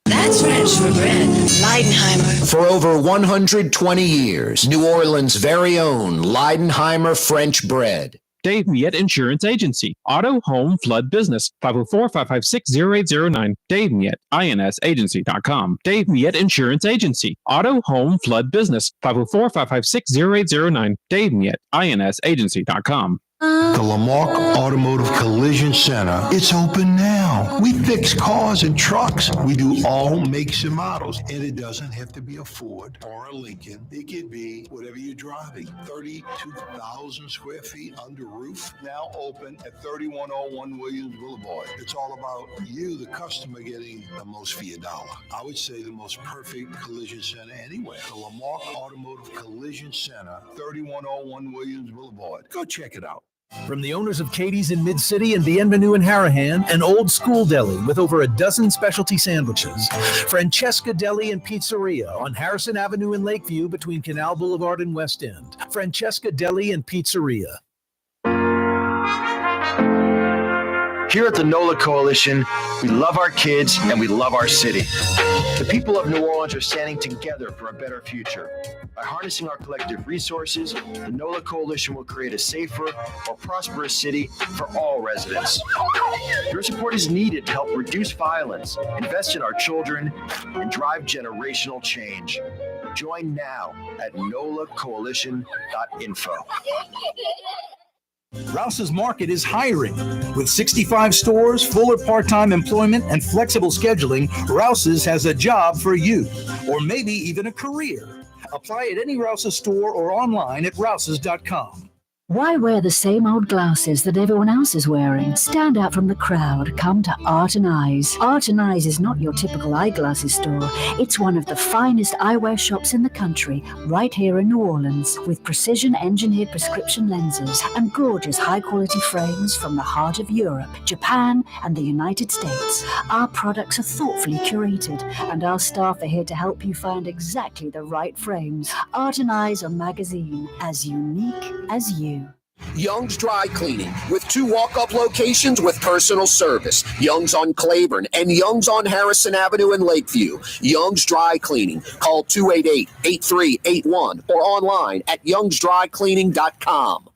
That's French for bread. Leidenheimer. For over 120 years, New Orleans' very own Leidenheimer French bread. Dave Miette Insurance Agency. Auto, home, flood, business. 504-556-0809. Dave Miette, INSagency.com. Dave Miette Insurance Agency. Auto, home, flood, business. 504-556-0809. Dave Miette, INSagency.com. The Lamarck Automotive Collision Center. It's open now. We fix cars and trucks. We do all makes and models. And it doesn't have to be a Ford or a Lincoln. It could be whatever you're driving. 32,000 square feet under roof. Now open at 3101 Williams Boulevard. It's all about you, the customer, getting the most for your dollar. I would say the most perfect collision center anywhere. The Lamarck Automotive Collision Center, 3101 Williams Boulevard. Go check it out. From the owners of Katie's in Mid-City and Bienvenue in Harahan, an old school deli with over a dozen specialty sandwiches. Francesca Deli and Pizzeria on Harrison Avenue in Lakeview between Canal Boulevard and West End. Francesca Deli and Pizzeria. Here at the NOLA Coalition, we love our kids and we love our city. The people of New Orleans are standing together for a better future. By harnessing our collective resources, the NOLA Coalition will create a safer, more prosperous city for all residents. Your support is needed to help reduce violence, invest in our children, and drive generational change. Join now at nolacoalition.info. Rouse's Market is hiring. With 65 stores, full or part-time employment, and flexible scheduling, Rouse's has a job for you, or maybe even a career. Apply at any Rouse's store or online at rouses.com. Why wear the same old glasses that everyone else is wearing? Stand out from the crowd. Come to Art and Eyes. Art and Eyes is not your typical eyeglasses store. It's one of the finest eyewear shops in the country, right here in New Orleans, with precision-engineered prescription lenses and gorgeous high-quality frames from the heart of Europe, Japan, and the United States. Our products are thoughtfully curated, and our staff are here to help you find exactly the right frames. Art and Eyes, a magazine as unique as you. Young's Dry Cleaning, with 2 walk-up locations with personal service. Young's on Claiborne and Young's on Harrison Avenue in Lakeview. Young's Dry Cleaning. Call 288-8381 or online at youngsdrycleaning.com.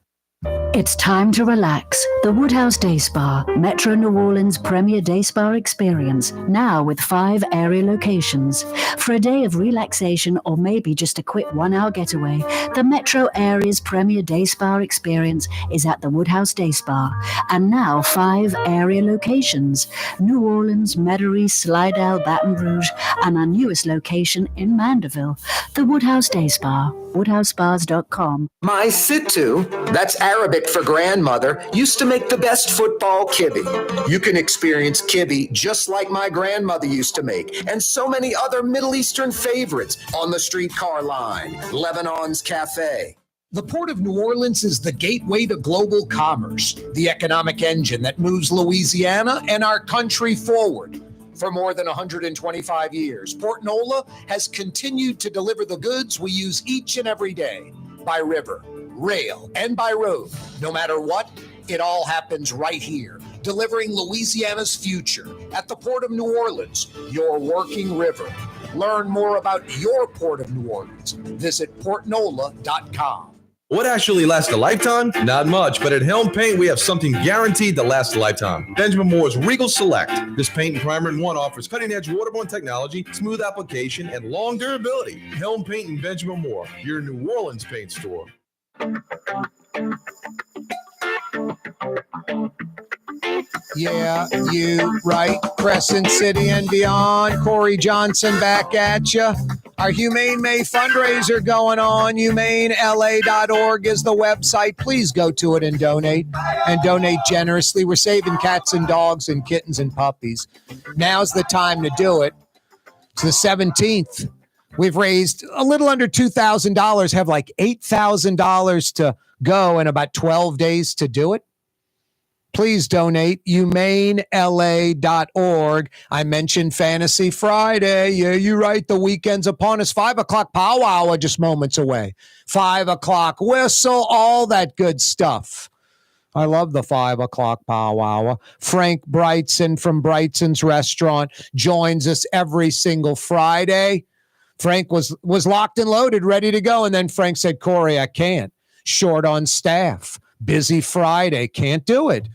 It's time to relax. The Woodhouse Day Spa, Metro New Orleans' premier day spa experience, now with 5 area locations. For a day of relaxation or maybe just a quick 1-hour getaway, the Metro area's premier day spa experience is at the Woodhouse Day Spa. And now 5 area locations: New Orleans, Metairie, Slidell, Baton Rouge, and our newest location in Mandeville. The Woodhouse Day Spa, woodhousespas.com. My Sittu, that's Arabic for grandmother, used to make the best football kibbe. You can experience kibbe just like my grandmother used to make, and so many other Middle Eastern favorites on the streetcar line, Lebanon's Cafe. The Port of New Orleans is the gateway to global commerce, the economic engine that moves Louisiana and our country forward. For more than 125 years, Port Nola has continued to deliver the goods we use each and every day, by river, rail, and by road. No matter what, it all happens right here, delivering Louisiana's future at the Port of New Orleans, your working river. Learn more about your Port of New Orleans. Visit portnola.com. What actually lasts a lifetime? Not much, but at Helm Paint, we have something guaranteed to last a lifetime. Benjamin Moore's Regal Select. This paint and primer in one offers cutting-edge waterborne technology, smooth application, and long durability. Helm Paint and Benjamin Moore, your New Orleans paint store. Yeah, you right. Crescent City and beyond. Corey Johnson back at you. Our Humane May fundraiser going on. HumaneLA.org is the website. Please go to it and donate generously. We're saving cats and dogs and kittens and puppies. Now's the time to do it. It's the 17th. We've raised a little under $2,000, have like $8,000 to go and about 12 days to do it. Please donate, HumaneLA.org. I mentioned Fantasy Friday. Yeah, you're right. The weekend's upon us. 5 o'clock powwow just moments away. 5 o'clock whistle, all that good stuff. I love the 5 o'clock powwow. Frank Brigsten from Brigtsen's Restaurant joins us every single Friday. Frank was locked and loaded, ready to go. And then Frank said, Corey, I can't. Short on staff. Busy Friday. Can't do it.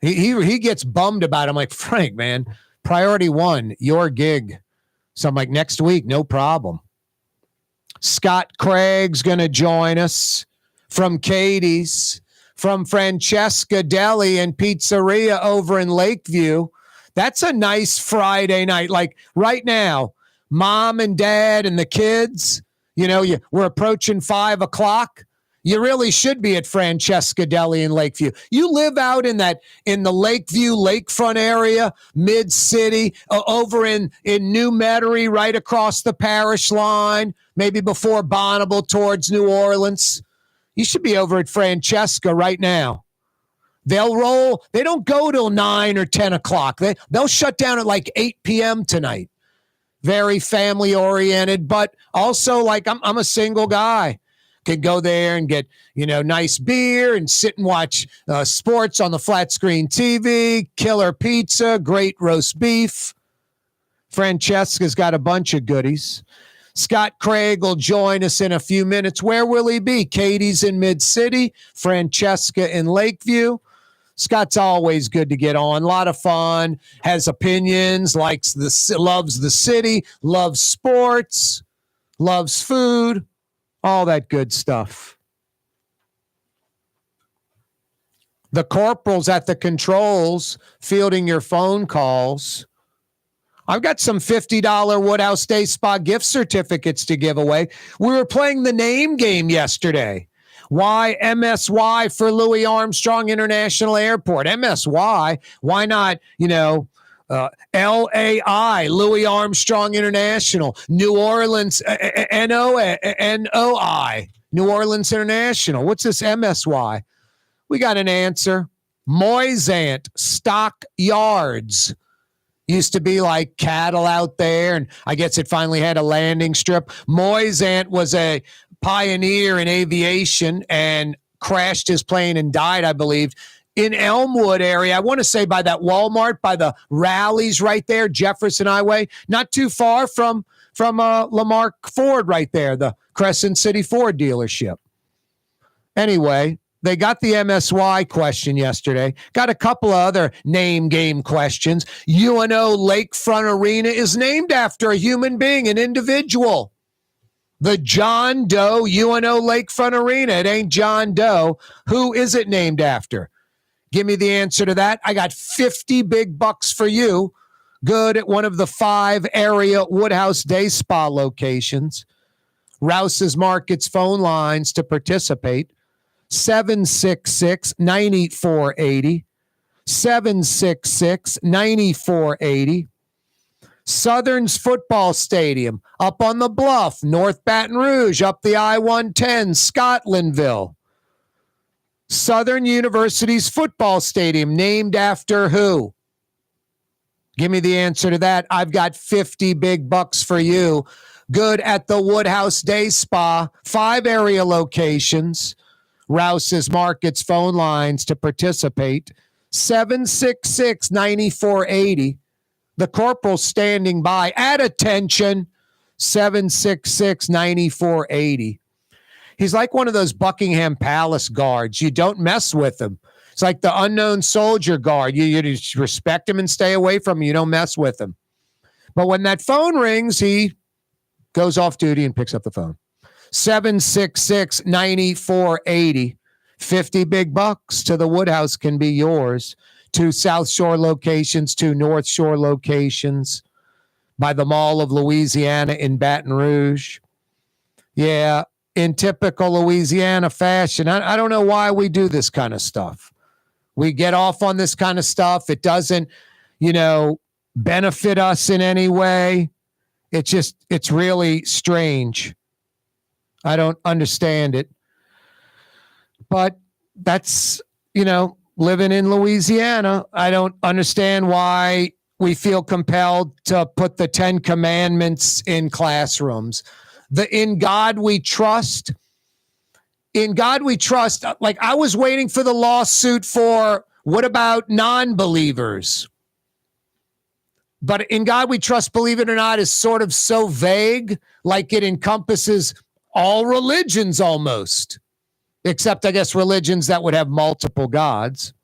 He gets bummed about it. I'm like, Frank, man, priority 1, your gig. So I'm like, next week, no problem. Scott Craig's going to join us from Katie's, from Francesca Deli and Pizzeria over in Lakeview. That's a nice Friday night. Like right now, mom and dad and the kids, we're approaching 5 o'clock. You really should be at Francesca Deli in Lakeview. You live out in the Lakeview lakefront area, mid-city, over in New Metairie, right across the parish line, maybe before Bonneville towards New Orleans. You should be over at Francesca right now. They'll roll. They don't go till 9 or 10 o'clock. They'll shut down at like 8 p.m. tonight. Very family-oriented, but also like I'm a single guy. Could go there and get, nice beer and sit and watch sports on the flat screen TV, killer pizza, great roast beef. Francesca's got a bunch of goodies. Scott Craig will join us in a few minutes. Where will he be? Katie's in Mid-City, Francesca in Lakeview. Scott's always good to get on. A lot of fun, has opinions, loves the city, loves sports. loves food, all that good stuff. The corporal's at the controls fielding your phone calls. I've got some $50 Woodhouse Day Spa gift certificates to give away. We were playing the name game yesterday. Why MSY for Louis Armstrong International Airport? MSY, why not, LAI, Louis Armstrong International, New Orleans, NOI, New Orleans International. What's this MSY? We got an answer. Moisant Stock Yards. Used to be like cattle out there, and I guess it finally had a landing strip. Moisant was a pioneer in aviation and crashed his plane and died, I believe, in Elmwood area. I want to say by that Walmart, by the rallies right there, Jefferson Highway, not too far from Lamarck Ford right there, the Crescent City Ford dealership. Anyway, they got the MSY question yesterday. Got a couple of other name game questions. UNO Lakefront Arena is named after a human being, an individual. The John Doe UNO Lakefront Arena. It ain't John Doe. Who is it named after? Give me the answer to that. I got 50 big bucks for you. Good at one of the 5 area Woodhouse Day Spa locations. Rouse's Markets phone lines to participate. 766-9480. 766-9480. Southern's Football Stadium, up on the bluff, North Baton Rouge, up the I-110, Scotlandville. Southern University's football stadium, named after who? Give me the answer to that. I've got 50 big bucks for you. Good at the Woodhouse Day Spa, 5 area locations. Rouse's Markets phone lines to participate. 766-9480. The corporal standing by. At attention. 766-9480. He's like one of those Buckingham Palace guards. You don't mess with him. It's like the unknown soldier guard. You just respect him and stay away from him. You don't mess with him. But when that phone rings, he goes off duty and picks up the phone. 766-9480. 50 big bucks to the Woodhouse can be yours. 2 South Shore locations, 2 North Shore locations. By the Mall of Louisiana in Baton Rouge. Yeah, in typical Louisiana fashion. I don't know why we do this kind of stuff. We get off on this kind of stuff. It doesn't, benefit us in any way. It's really strange. I don't understand it. But that's, living in Louisiana. I don't understand why we feel compelled to put the 10 Commandments in classrooms. The In God We Trust. In God We Trust. Like, I was waiting for the lawsuit for what about non-believers? But In God We Trust, believe it or not, is sort of so vague, like it encompasses all religions almost, except, I guess, religions that would have multiple gods.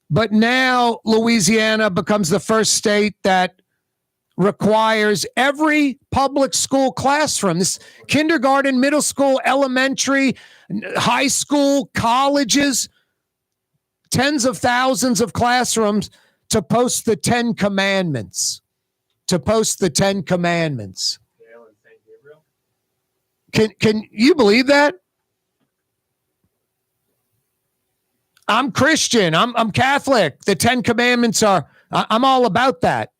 But now Louisiana becomes the first state that requires every public school classroom, this kindergarten, middle school, elementary, high school, colleges, tens of thousands of classrooms to post the 10 Commandments. To post the 10 Commandments. Can you believe that? I'm Christian. I'm Catholic. The 10 Commandments are, I'm all about that.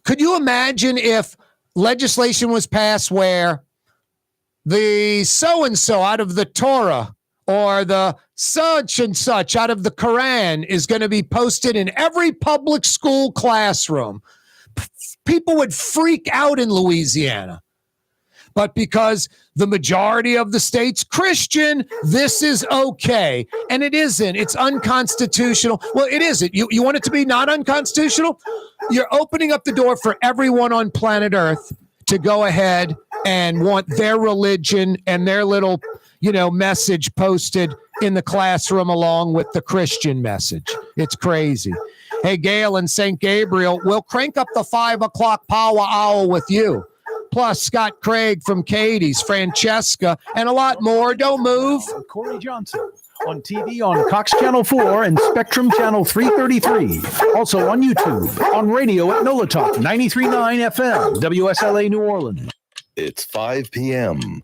Could you imagine if legislation was passed where the so-and-so out of the Torah or the such and such out of the Quran is going to be posted in every public school classroom? People would freak out in Louisiana. But because the majority of the state's Christian, this is okay. And it isn't. It's unconstitutional. Well, it isn't. You want it to be not unconstitutional? You're opening up the door for everyone on planet Earth to go ahead and want their religion and their little, message posted in the classroom along with the Christian message. It's crazy. Hey, Gail in St. Gabriel, we'll crank up the 5 o'clock power hour with you. Plus, Scott Craig from Katie's, Francesca, and a lot more. Don't move. Corey Johnson on TV on Cox Channel 4 and Spectrum Channel 333. Also on YouTube, on radio at NOLA Talk 93.9 FM, WSLA New Orleans. It's 5 p.m.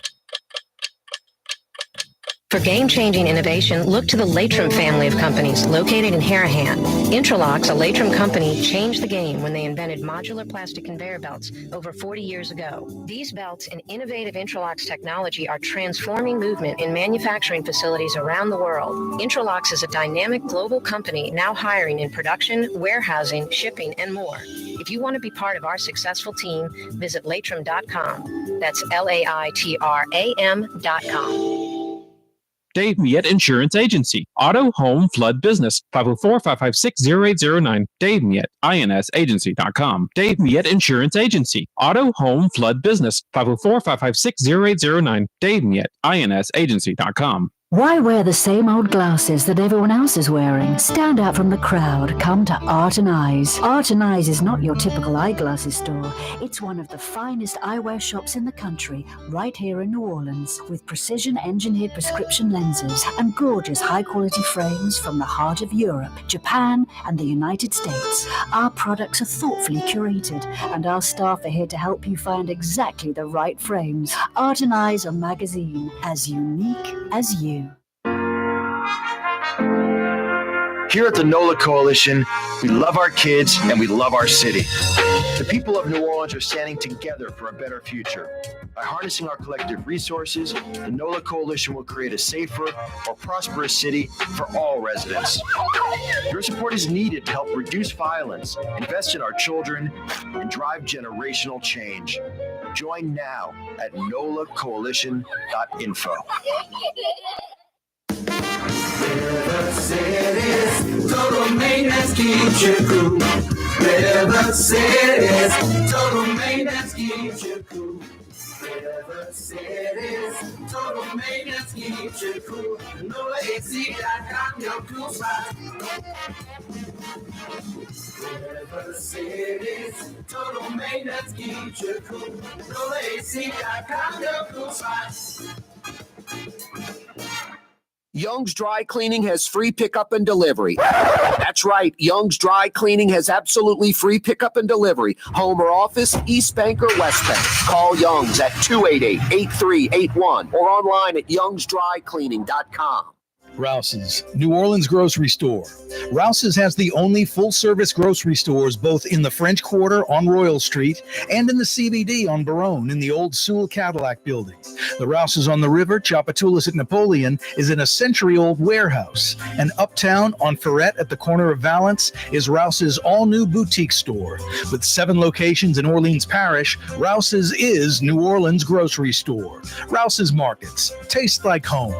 For game-changing innovation, look to the Latrim family of companies located in Harahan. Interlocks, a Latrim company, changed the game when they invented modular plastic conveyor belts over 40 years ago. These belts and innovative Interlocks technology are transforming movement in manufacturing facilities around the world. Interlocks is a dynamic global company now hiring in production, warehousing, shipping, and more. If you want to be part of our successful team, visit Latrim.com. That's LAITRAM.com. Dave Miette Insurance Agency. Auto, home, flood, business. 504-556-0809. Dave Miette, INSagency.com. Dave Miette Insurance Agency. Auto, home, flood, business. 504-556-0809. Dave Miette, INSagency.com. Why wear the same old glasses that everyone else is wearing? Stand out from the crowd. Come to Art and Eyes. Art and Eyes is not your typical eyeglasses store. It's one of the finest eyewear shops in the country, right here in New Orleans, with precision-engineered prescription lenses and gorgeous high-quality frames from the heart of Europe, Japan, and the United States. Our products are thoughtfully curated, and our staff are here to help you find exactly the right frames. Art and Eyes, a magazine as unique as you. Here at the NOLA Coalition, we love our kids and we love our city. The people of New Orleans are standing together for a better future. By harnessing our collective resources, the NOLA Coalition will create a safer, more prosperous city for all residents. Your support is needed to help reduce violence, invest in our children, and drive generational change. Join now at nolacoalition.info. River City's total maintenance keeps you cool. River City's total maintenance keeps you cool. River City's total maintenance keeps you cool. NOLAAC.com, your cool spot. River City's total maintenance keeps you cool. NOLAAC.com, your cool spot. Young's Dry Cleaning has free pickup and delivery. That's right. Young's Dry Cleaning has absolutely free pickup and delivery. Home or office, East Bank or West Bank. Call Young's at 288-8381 or online at youngsdrycleaning.com. Rouse's, New Orleans grocery store. Rouse's has the only full-service grocery stores both in the French Quarter on Royal Street and in the CBD on Baronne in the old Sewell Cadillac building. The Rouse's on the river, Tchoupitoulas at Napoleon, is in a century-old warehouse. And uptown on Ferret at the corner of Valence is Rouse's all-new boutique store. With 7 locations in Orleans Parish, Rouse's is New Orleans grocery store. Rouse's Markets. Taste like home.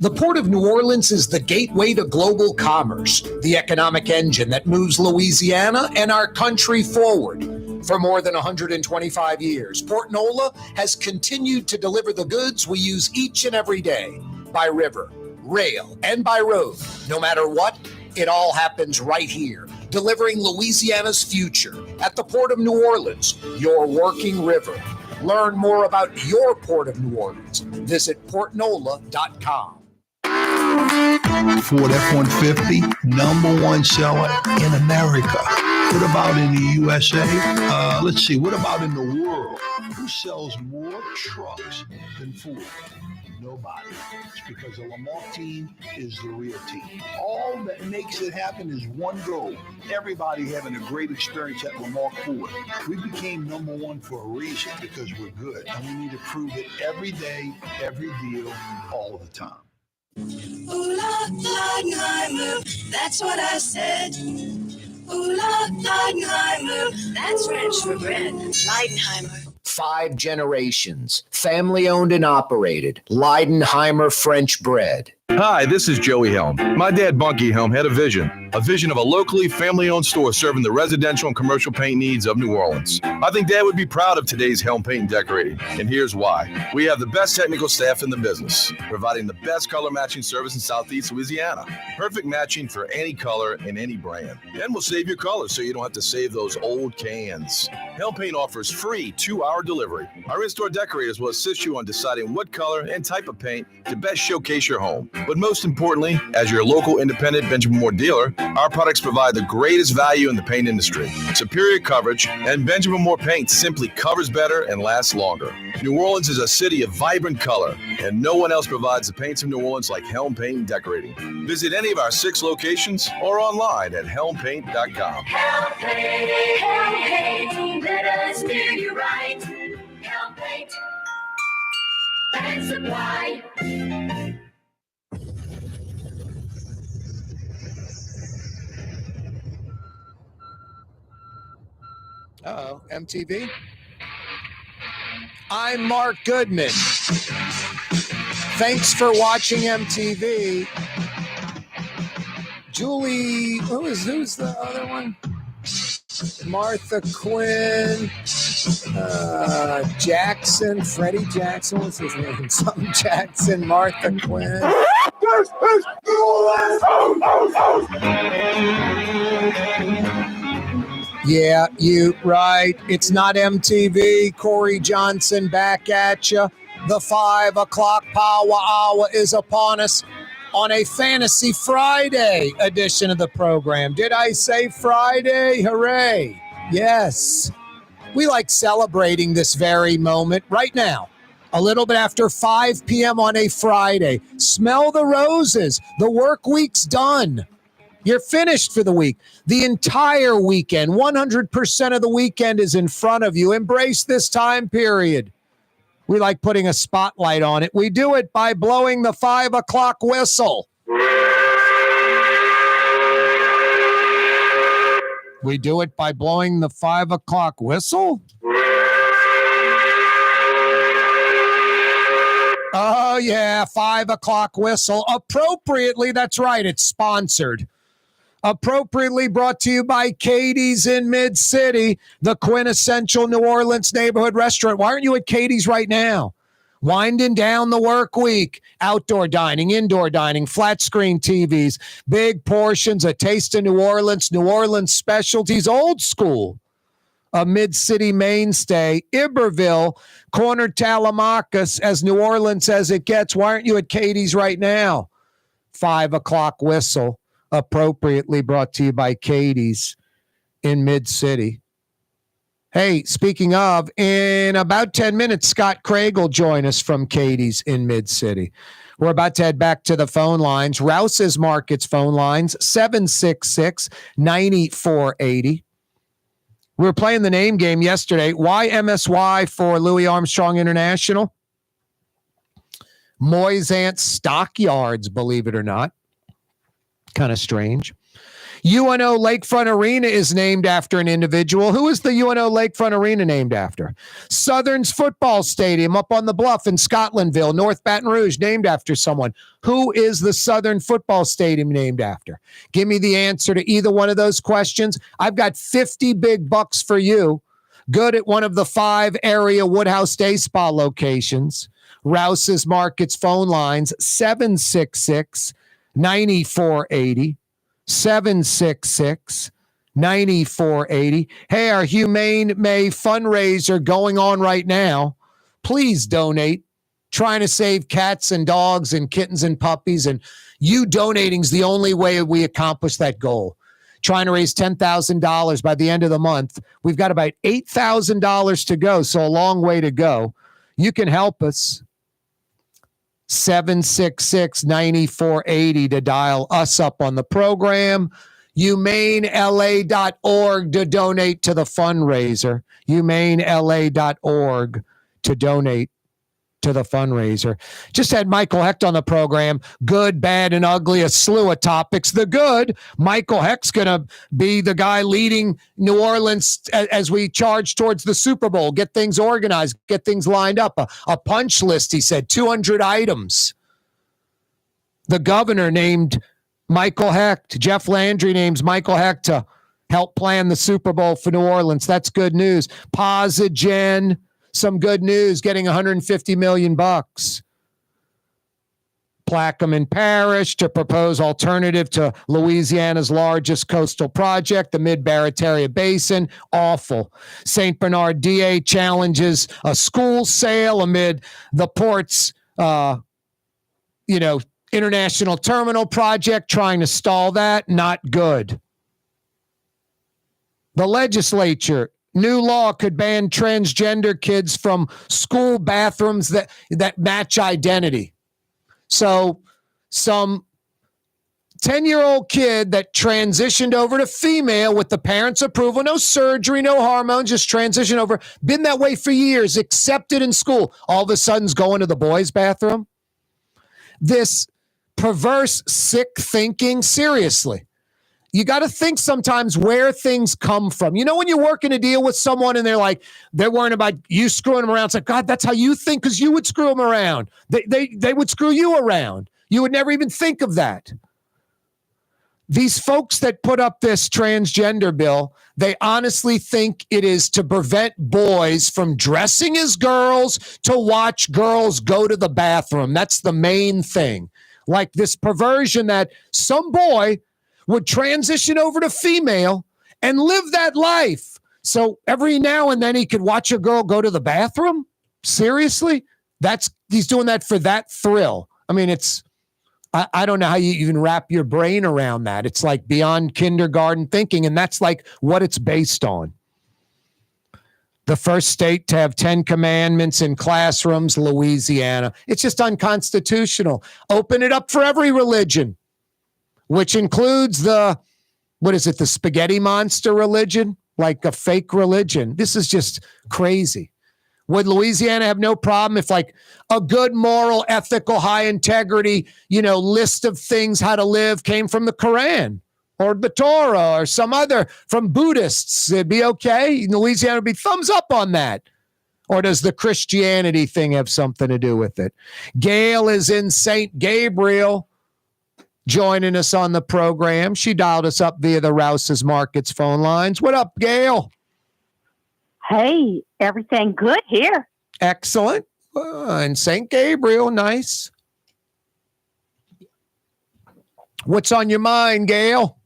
The Port of New Orleans is the gateway to global commerce, the economic engine that moves Louisiana and our country forward. For more than 125 years, Port Nola has continued to deliver the goods we use each and every day, by river, rail, and by road. No matter what, it all happens right here, delivering Louisiana's future at the Port of New Orleans, your working river. Learn more about your Port of New Orleans. Visit portnola.com. Ford F-150, #1 seller in America. What about in the USA? Let's see, what about in the world? Who sells more trucks than Ford? Nobody. It's because the Lamar team is the real team. All that makes it happen is one goal. Everybody having a great experience at Lamar Ford. We became #1 for a reason, because we're good. And we need to prove it every day, every deal, all the time. Ooh, Leidenheimer, that's what I said. Ooh, Leidenheimer, that's French for bread. Leidenheimer. 5 generations, family owned and operated. Leidenheimer French bread. Hi, this is Joey Helm. My dad, Bunky Helm, had a vision of a locally family-owned store serving the residential and commercial paint needs of New Orleans. I think Dad would be proud of today's Helm Paint and Decorating, and here's why. We have the best technical staff in the business, providing the best color matching service in Southeast Louisiana. Perfect matching for any color and any brand. And we'll save your colors so you don't have to save those old cans. Helm Paint offers free 2-hour delivery. Our in-store decorators will assist you on deciding what color and type of paint to best showcase your home. But most importantly, as your local independent Benjamin Moore dealer, our products provide the greatest value in the paint industry. Superior coverage, and Benjamin Moore paint simply covers better and lasts longer. New Orleans is a city of vibrant color, and no one else provides the paints of New Orleans like Helm Paint and Decorating. Visit any of our 6 locations or online at helmpaint.com. Helm Paint, let us do you right. Helm Paint and Supply. Uh-oh, MTV. I'm Mark Goodman. Thanks for watching MTV. Julie, who's the other one? Martha Quinn, Jackson, Freddie Jackson, what's his name? Something Jackson, Martha Quinn. Yeah, you right. It's not MTV. Corey Johnson back at you. The 5 o'clock power hour is upon us on a Fantasy Friday edition of the program. Did I say Friday? Hooray. Yes. We like celebrating this very moment right now. A little bit after 5 p.m. on a Friday. Smell the roses. The work week's done. You're finished for the week. The entire weekend, 100% of the weekend is in front of you. Embrace this time period. We like putting a spotlight on it. We do it by blowing the 5 o'clock whistle. We do it by blowing the 5 o'clock whistle. Oh, yeah, 5 o'clock whistle. Appropriately, that's right, it's sponsored. Appropriately brought to you by Katie's in Mid-City, the quintessential New Orleans neighborhood restaurant. Why aren't you at Katie's right now? Winding down the work week. Outdoor dining, indoor dining, flat screen TVs, big portions, a taste of New Orleans specialties, old school. A Mid-City mainstay, Iberville, corner Tallahassee, as New Orleans as it gets. Why aren't you at Katie's right now? 5 o'clock whistle. Appropriately brought to you by Katie's in Mid-City. Hey, speaking of, in about 10 minutes, Scott Craig will join us from Katie's in Mid-City. We're about to head back to the phone lines. Rouse's Markets phone lines, 766-9480. We were playing the name game yesterday. Why MSY for Louis Armstrong International? Moisant Stockyards, believe it or not. Kind of strange. UNO Lakefront Arena is named after an individual. Who is the UNO Lakefront Arena named after? Southern's football stadium up on the bluff in Scotlandville, North Baton Rouge, named after someone. Who is the Southern football stadium named after? Give me the answer to either one of those questions. I've got 50 big bucks for you. Good at one of the 5 area Woodhouse Day Spa locations. Rouse's Markets phone lines, 766-9480. 766-9480. Hey, our Humane May fundraiser going on right now. Please donate. Trying to save cats and dogs and kittens and puppies, and you donating is the only way we accomplish that goal. Trying to raise $10,000 by the end of the month. We've got about $8,000 to go, so a long way to go. You can help us. 766-9480 to dial us up on the program. HumaneLA.org to donate to the fundraiser. HumaneLA.org to donate to the fundraiser. Just had Michael Hecht on the program. Good, bad, and ugly, a slew of topics. The good, Michael Hecht's going to be the guy leading New Orleans as we charge towards the Super Bowl, get things organized, get things lined up. A punch list, he said, 200 items. The governor named Michael Hecht. Jeff Landry names Michael Hecht to help plan the Super Bowl for New Orleans. That's good news. Posigen, some good news, getting $150 million. Plaquemine Parish to propose alternative to Louisiana's largest coastal project, the Mid-Barataria Basin. Awful. St. Bernard DA challenges a school sale amid the port's, international terminal project, trying to stall that. Not good. The legislature, new law could ban transgender kids from school bathrooms that match identity. So some 10-year-old kid that transitioned over to female with the parents' approval, no surgery, no hormones, just transitioned over, been that way for years, accepted in school, all of a sudden's going to the boys' bathroom. This perverse, sick thinking, seriously. You got to think sometimes where things come from. You know, when you're working a deal with someone and they're worrying about you screwing them around. It's like, God, that's how you think, because you would screw them around. They would screw you around. You would never even think of that. These folks that put up this transgender bill, they honestly think it is to prevent boys from dressing as girls to watch girls go to the bathroom. That's the main thing. Like this perversion that some boy would transition over to female and live that life. So every now and then he could watch a girl go to the bathroom? Seriously? He's doing that for that thrill. I mean, I don't know how you even wrap your brain around that. It's like beyond kindergarten thinking, and that's like what it's based on. The first state to have 10 commandments in classrooms, Louisiana. It's just unconstitutional. Open it up for every religion, which includes the spaghetti monster religion, like a fake religion. This is just crazy. Would Louisiana have no problem if like a good moral, ethical, high integrity, list of things how to live came from the Quran or the Torah or some other from Buddhists? It'd be okay. Louisiana would be thumbs up on that. Or does the Christianity thing have something to do with it? Gail is in St. Gabriel, joining us on the program. She dialed us up via the Rouse's Markets phone lines. What up, Gail? Hey, everything good here. Excellent. In St. Gabriel, nice. What's on your mind, Gail?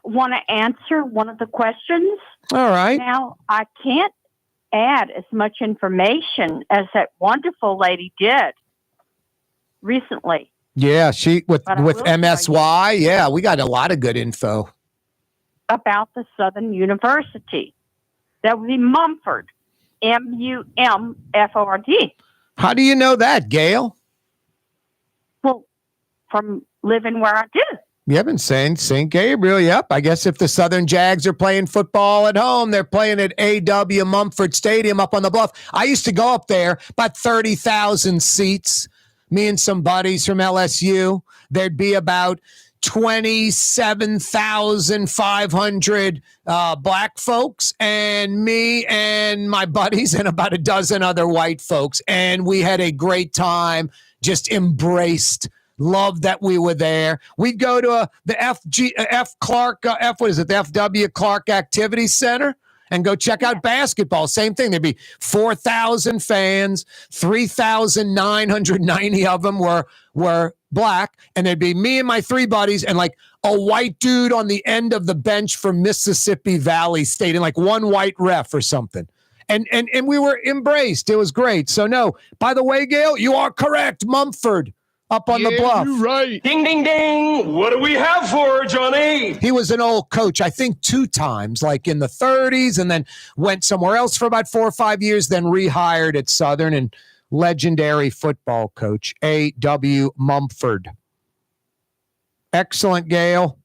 Want to answer one of the questions? All right. Now, I can't add as much information as that wonderful lady did recently. Yeah, with MSY. Yeah, we got a lot of good info about the Southern University. That would be Mumford, Mumford. How do you know that, Gail? Well, from living where I do. You haven't saying St. Gabriel. Yep. I guess if the Southern Jags are playing football at home, they're playing at A.W. Mumford Stadium up on the bluff. I used to go up there, about 30,000 seats. Me and some buddies from LSU. There'd be about 27,500 black folks, and me and my buddies and about a dozen other white folks. And we had a great time, just embraced, loved that we were there. We'd go to the FW Clark Activity Center and go check out basketball. Same thing. There'd be 4,000 fans, 3,990 of them were black, and there'd be me and my three buddies and like a white dude on the end of the bench from Mississippi Valley State and like one white ref or something. And we were embraced. It was great. So no, by the way, Gail, you are correct. Mumford up on the bluff. You're right. Ding, ding, ding. What do we have for her, Johnny? He was an old coach, I think 2 times, like in the 30s, and then went somewhere else for about 4 or 5 years, then rehired at Southern, and legendary football coach, A.W. Mumford. Excellent, Gail.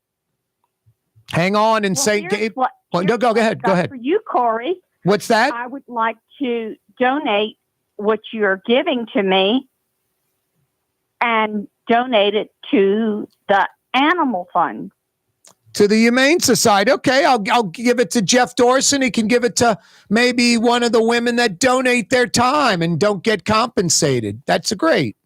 Hang on in St. Gabriel. No, go ahead. Go ahead. For you, Corey. What's that? I would like to donate what you're giving to me and donate it to the Animal Fund. To the Humane Society. Okay, I'll give it to Jeff Dorson. He can give it to maybe one of the women that donate their time and don't get compensated. That's great.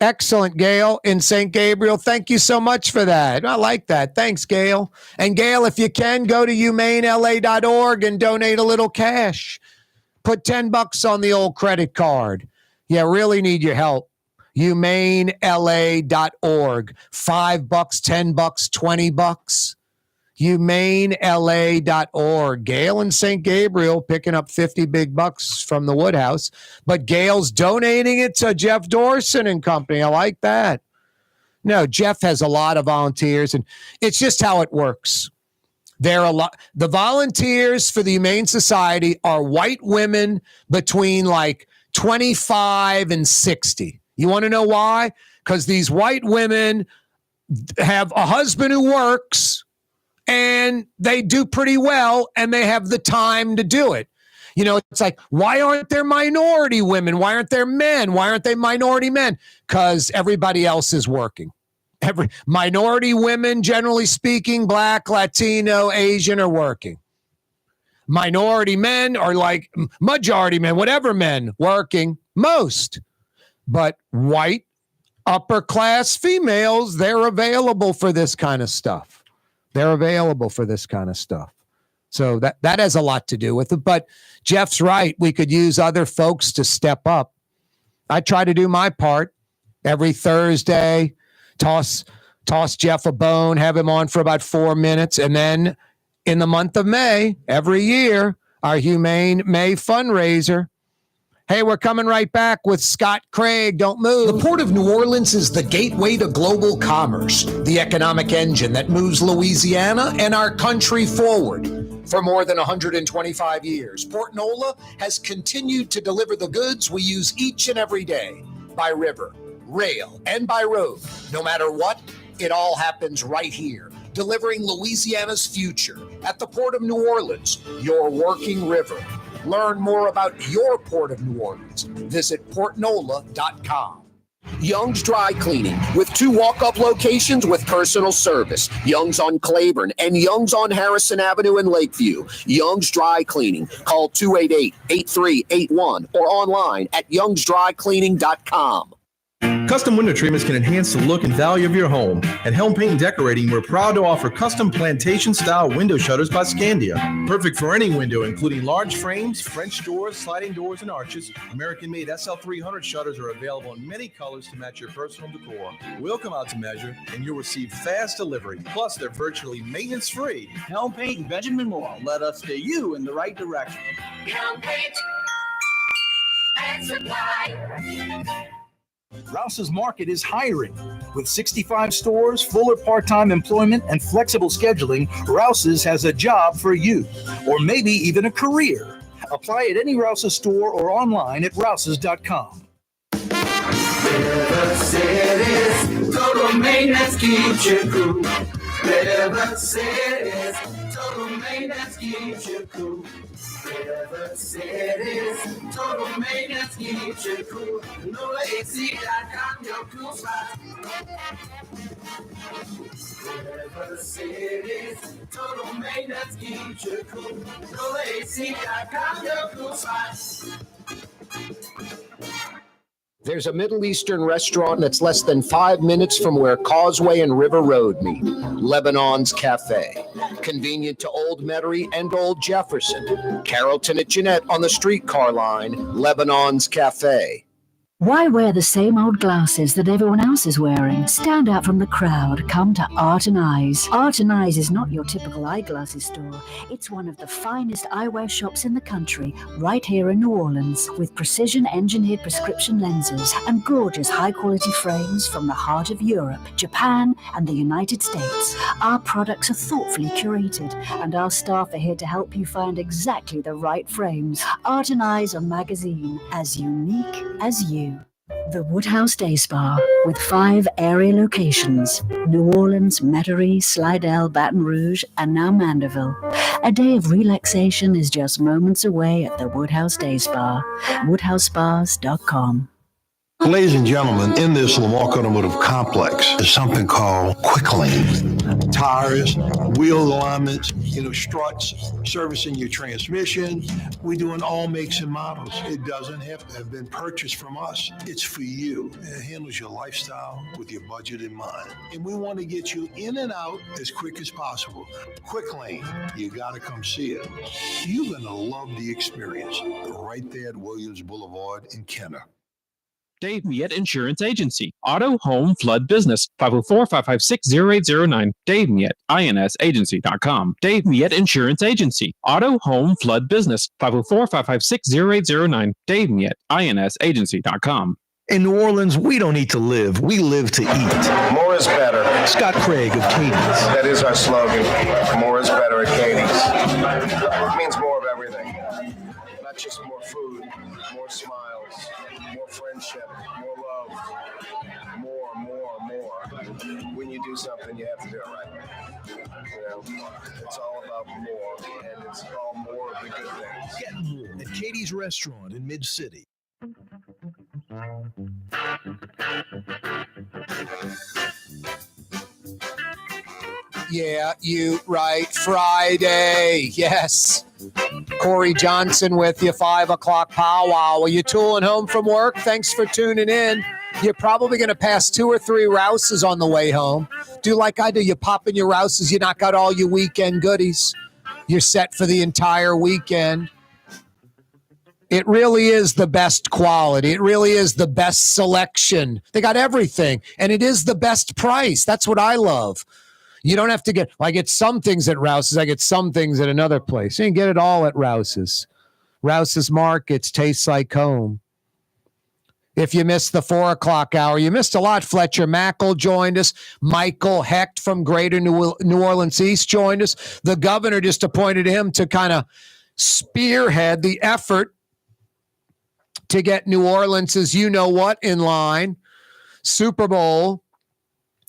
Excellent, Gail in St. Gabriel. Thank you so much for that. I like that. Thanks, Gail. And Gail, if you can, go to humanela.org and donate a little cash. Put $10 on the old credit card. Yeah, really need your help. humanela.org. $5, $10, $20. humanela.org. Gail in St. Gabriel picking up 50 big bucks from the Woodhouse, but Gail's donating it to Jeff Dorson and company. I like that. No, Jeff has a lot of volunteers, and it's just how it works. There are a lot. The volunteers for the Humane Society are white women between like 25 and 60. You want to know why? Because these white women have a husband who works, and they do pretty well, and they have the time to do it. You know, it's like, why aren't there minority women? Why aren't there men? Why aren't they minority men? Because everybody else is working. Minority women, generally speaking, Black, Latino, Asian, are working. Minority men are like majority men, whatever men, working most. But white, upper class females, they're available for this kind of stuff. They're available for this kind of stuff. So that has a lot to do with it. But Jeff's right. We could use other folks to step up. I try to do my part every Thursday, toss Jeff a bone, have him on for about 4 minutes. And then in the month of May, every year, our Humane May fundraiser. Hey, we're coming right back with Scott Craig. Don't move. The Port of New Orleans is the gateway to global commerce, the economic engine that moves Louisiana and our country forward. For more than 125 years, Port Nola has continued to deliver the goods we use each and every day by river, rail, and by road. No matter what, it all happens right here, delivering Louisiana's future at the Port of New Orleans, your working river. Learn more about your Port of New Orleans. Visit portnola.com. Young's Dry Cleaning, with 2 walk-up locations with personal service. Young's on Claiborne and Young's on Harrison Avenue in Lakeview. Young's Dry Cleaning. Call 288-8381 or online at youngsdrycleaning.com. Custom window treatments can enhance the look and value of your home. At Helm Paint and Decorating, we're proud to offer custom plantation-style window shutters by Scandia. Perfect for any window, including large frames, French doors, sliding doors, and arches. American-made SL300 shutters are available in many colors to match your personal decor. We'll come out to measure, and you'll receive fast delivery. Plus, they're virtually maintenance-free. Helm Paint and Benjamin Moore. Let us steer you in the right direction. Helm Paint and Supply. Rouse's Market is hiring. With 65 stores, full or part-time employment, and flexible scheduling, Rouse's has a job for you, or maybe even a career. Apply at any Rouse's store or online at rouses.com. River City's total maintenance keeps you cool. River City's total maintenance keeps you cool. River City's total maintenance keeps you cool. NolaAC.com, your cool spot. River City's total maintenance keeps you cool. NolaAC.com, your cool spot. There's a Middle Eastern restaurant that's less than 5 minutes from where Causeway and River Road meet, Lebanon's Cafe. Convenient to Old Metairie and Old Jefferson. Carrollton at Jeanette on the streetcar line, Lebanon's Cafe. Why wear the same old glasses that everyone else is wearing? Stand out from the crowd. Come to Art and Eyes. Art and Eyes is not your typical eyeglasses store. It's one of the finest eyewear shops in the country, right here in New Orleans, with precision-engineered prescription lenses and gorgeous high-quality frames from the heart of Europe, Japan, and the United States. Our products are thoughtfully curated, and our staff are here to help you find exactly the right frames. Art and Eyes on magazine, as unique as you. The Woodhouse Day Spa, with 5 area locations: New Orleans, Metairie, Slidell, Baton Rouge, and now Mandeville. A day of relaxation is just moments away at the Woodhouse Day Spa. WoodhouseSpas.com. Ladies and gentlemen, in this Lamar Automotive Complex is something called Quick Lane. Tires, wheel alignments, struts, servicing your transmission. We're doing all makes and models. It doesn't have to have been purchased from us. It's for you. It handles your lifestyle with your budget in mind. And we want to get you in and out as quick as possible. Quick Lane, you got to come see it. You're going to love the experience right there at Williams Boulevard in Kenner. Dave Miette Insurance Agency. Auto, home, flood, business. 504-556-0809. Dave Miette, INSagency.com. Dave Miette Insurance Agency. Auto, home, flood, business. 504-556-0809. Dave Miette, INSagency.com. In New Orleans, we don't eat to live. We live to eat. More is better. Scott Craig of Katie's. That is our slogan. More is better at Katie's. It means more of everything. Not just more food, more smiles, more friendship, more love, more. When you do something, you have to do it right. It's all about more, and it's all more of the good things. Get more at Katie's Restaurant in Mid-City. Yeah, you right. Friday. Yes. Corey Johnson with you, 5 o'clock powwow. Are you tooling home from work? Thanks for tuning in. You're probably going to pass 2 or 3 Rouses on the way home. Do like I do. You pop in your Rouses. You knock out all your weekend goodies. You're set for the entire weekend. It really is the best quality. It really is the best selection. They got everything, and it is the best price. That's what I love. You don't have to get, I get some things at Rouse's. I get some things at another place. You can get it all at Rouse's. Rouse's Markets tastes like home. If you missed the 4 o'clock hour, you missed a lot. Fletcher Mackel joined us. Michael Hecht from Greater New Orleans East joined us. The governor just appointed him to kind of spearhead the effort to get New Orleans' you-know-what in line. Super Bowl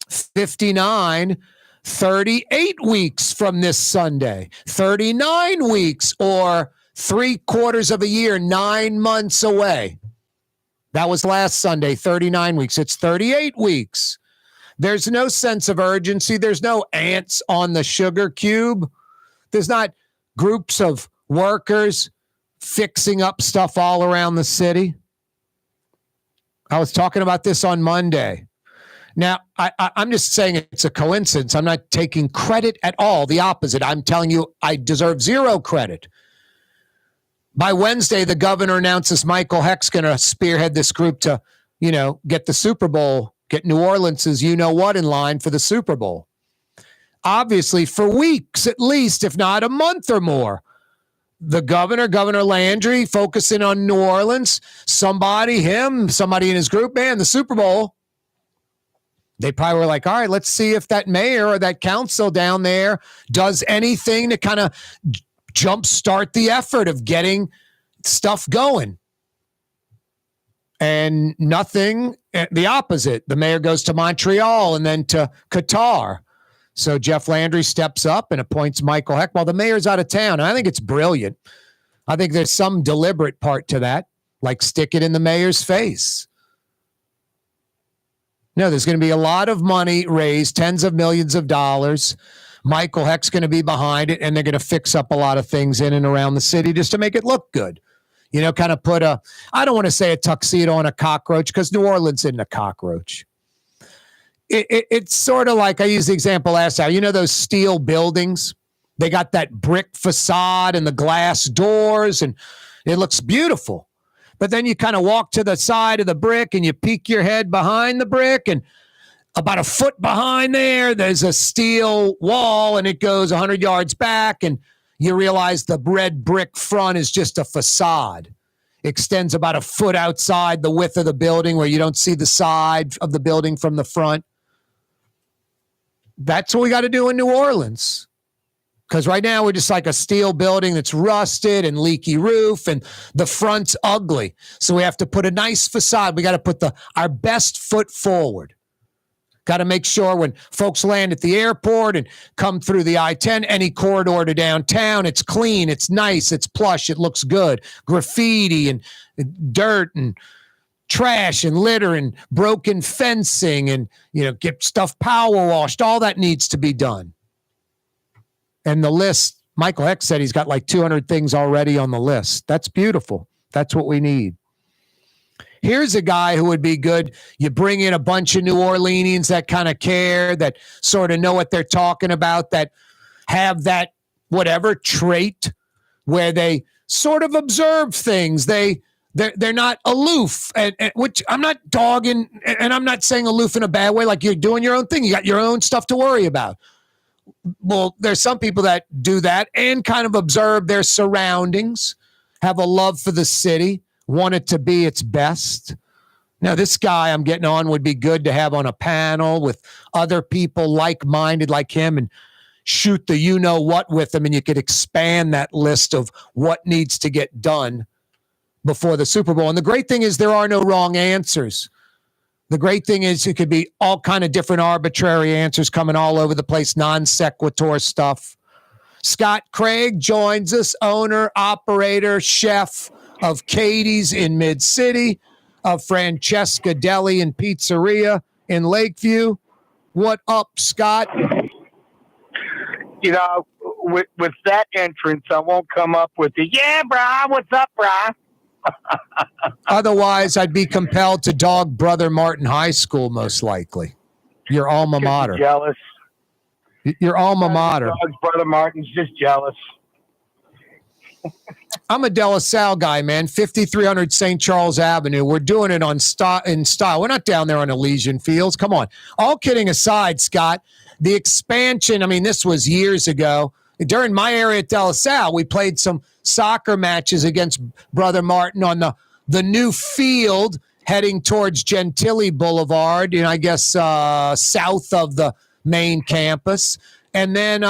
59, 38 weeks from this Sunday. 39 weeks or 3/4 of a year, 9 months away. That was last Sunday, 39 weeks. It's 38 weeks. There's no sense of urgency. There's no ants on the sugar cube. There's not groups of workers fixing up stuff all around the city. I was talking about this on Monday. Now, I'm just saying it's a coincidence. I'm not taking credit at all. The opposite. I'm telling you I deserve zero credit. By Wednesday, the governor announces Michael Hecht's going to spearhead this group to, get the Super Bowl, get New Orleans' you-know-what in line for the Super Bowl. Obviously, for weeks at least, if not a month or more, the Governor Landry, focusing on New Orleans, somebody in his group, man, the Super Bowl. They probably were like, all right, let's see if that mayor or that council down there does anything to kind of jumpstart the effort of getting stuff going. And nothing, the opposite. The mayor goes to Montreal and then to Qatar. So Jeff Landry steps up and appoints Michael Hecht while the mayor's out of town. I think it's brilliant. I think there's some deliberate part to that, like stick it in the mayor's face. No, there's going to be a lot of money raised, tens of millions of dollars. Michael Hecht's going to be behind it, and they're going to fix up a lot of things in and around the city just to make it look good. Kind of put I don't want to say a tuxedo on a cockroach because New Orleans isn't a cockroach. It's sort of like, I used the example last hour, those steel buildings? They got that brick facade and the glass doors, and it looks beautiful. But then you kind of walk to the side of the brick and you peek your head behind the brick, and about a foot behind there's a steel wall, and it goes 100 yards back, and you realize the red brick front is just a facade. Extends about a foot outside the width of the building where you don't see the side of the building from the front. That's what we got to do in New Orleans. Because right now we're just like a steel building that's rusted and leaky roof, and the front's ugly. So we have to put a nice facade. We got to put our best foot forward. Got to make sure when folks land at the airport and come through the I-10, any corridor to downtown, it's clean, it's nice, it's plush, it looks good. Graffiti and dirt and trash and litter and broken fencing and, get stuff power washed. All that needs to be done. And the list, Michael Hecht said he's got like 200 things already on the list. That's beautiful. That's what we need. Here's a guy who would be good. You bring in a bunch of New Orleanians that kind of care, that sort of know what they're talking about, that have that whatever trait where they sort of observe things. They're not aloof, and which I'm not dogging, and I'm not saying aloof in a bad way, like you're doing your own thing. You got your own stuff to worry about. Well, there's some people that do that and kind of observe their surroundings, have a love for the city, want it to be its best. Now, this guy I'm getting on would be good to have on a panel with other people like-minded like him and shoot the you-know-what with him, and you could expand that list of what needs to get done before the Super Bowl. And the great thing is there are no wrong answers. The great thing is it could be all kind of different arbitrary answers coming all over the place, non sequitur stuff. Scott Craig joins us, owner, operator, chef of Katie's in Mid-City, of Francesca Deli and Pizzeria in Lakeview. What up, Scott? With that entrance, I won't come up with the, yeah, brah, what's up, brah? Otherwise, I'd be compelled to dog Brother Martin High School, most likely. Your alma mater. Jealous. Your alma mater. Brother Martin's just jealous. I'm a De La Salle guy, man. 5300 St. Charles Avenue. We're doing it in style. We're not down there on Elysian Fields. Come on. All kidding aside, Scott, the expansion, this was years ago. During my area at De La Salle, we played some soccer matches against Brother Martin on the new field heading towards Gentilly Boulevard, I guess south of the main campus. And then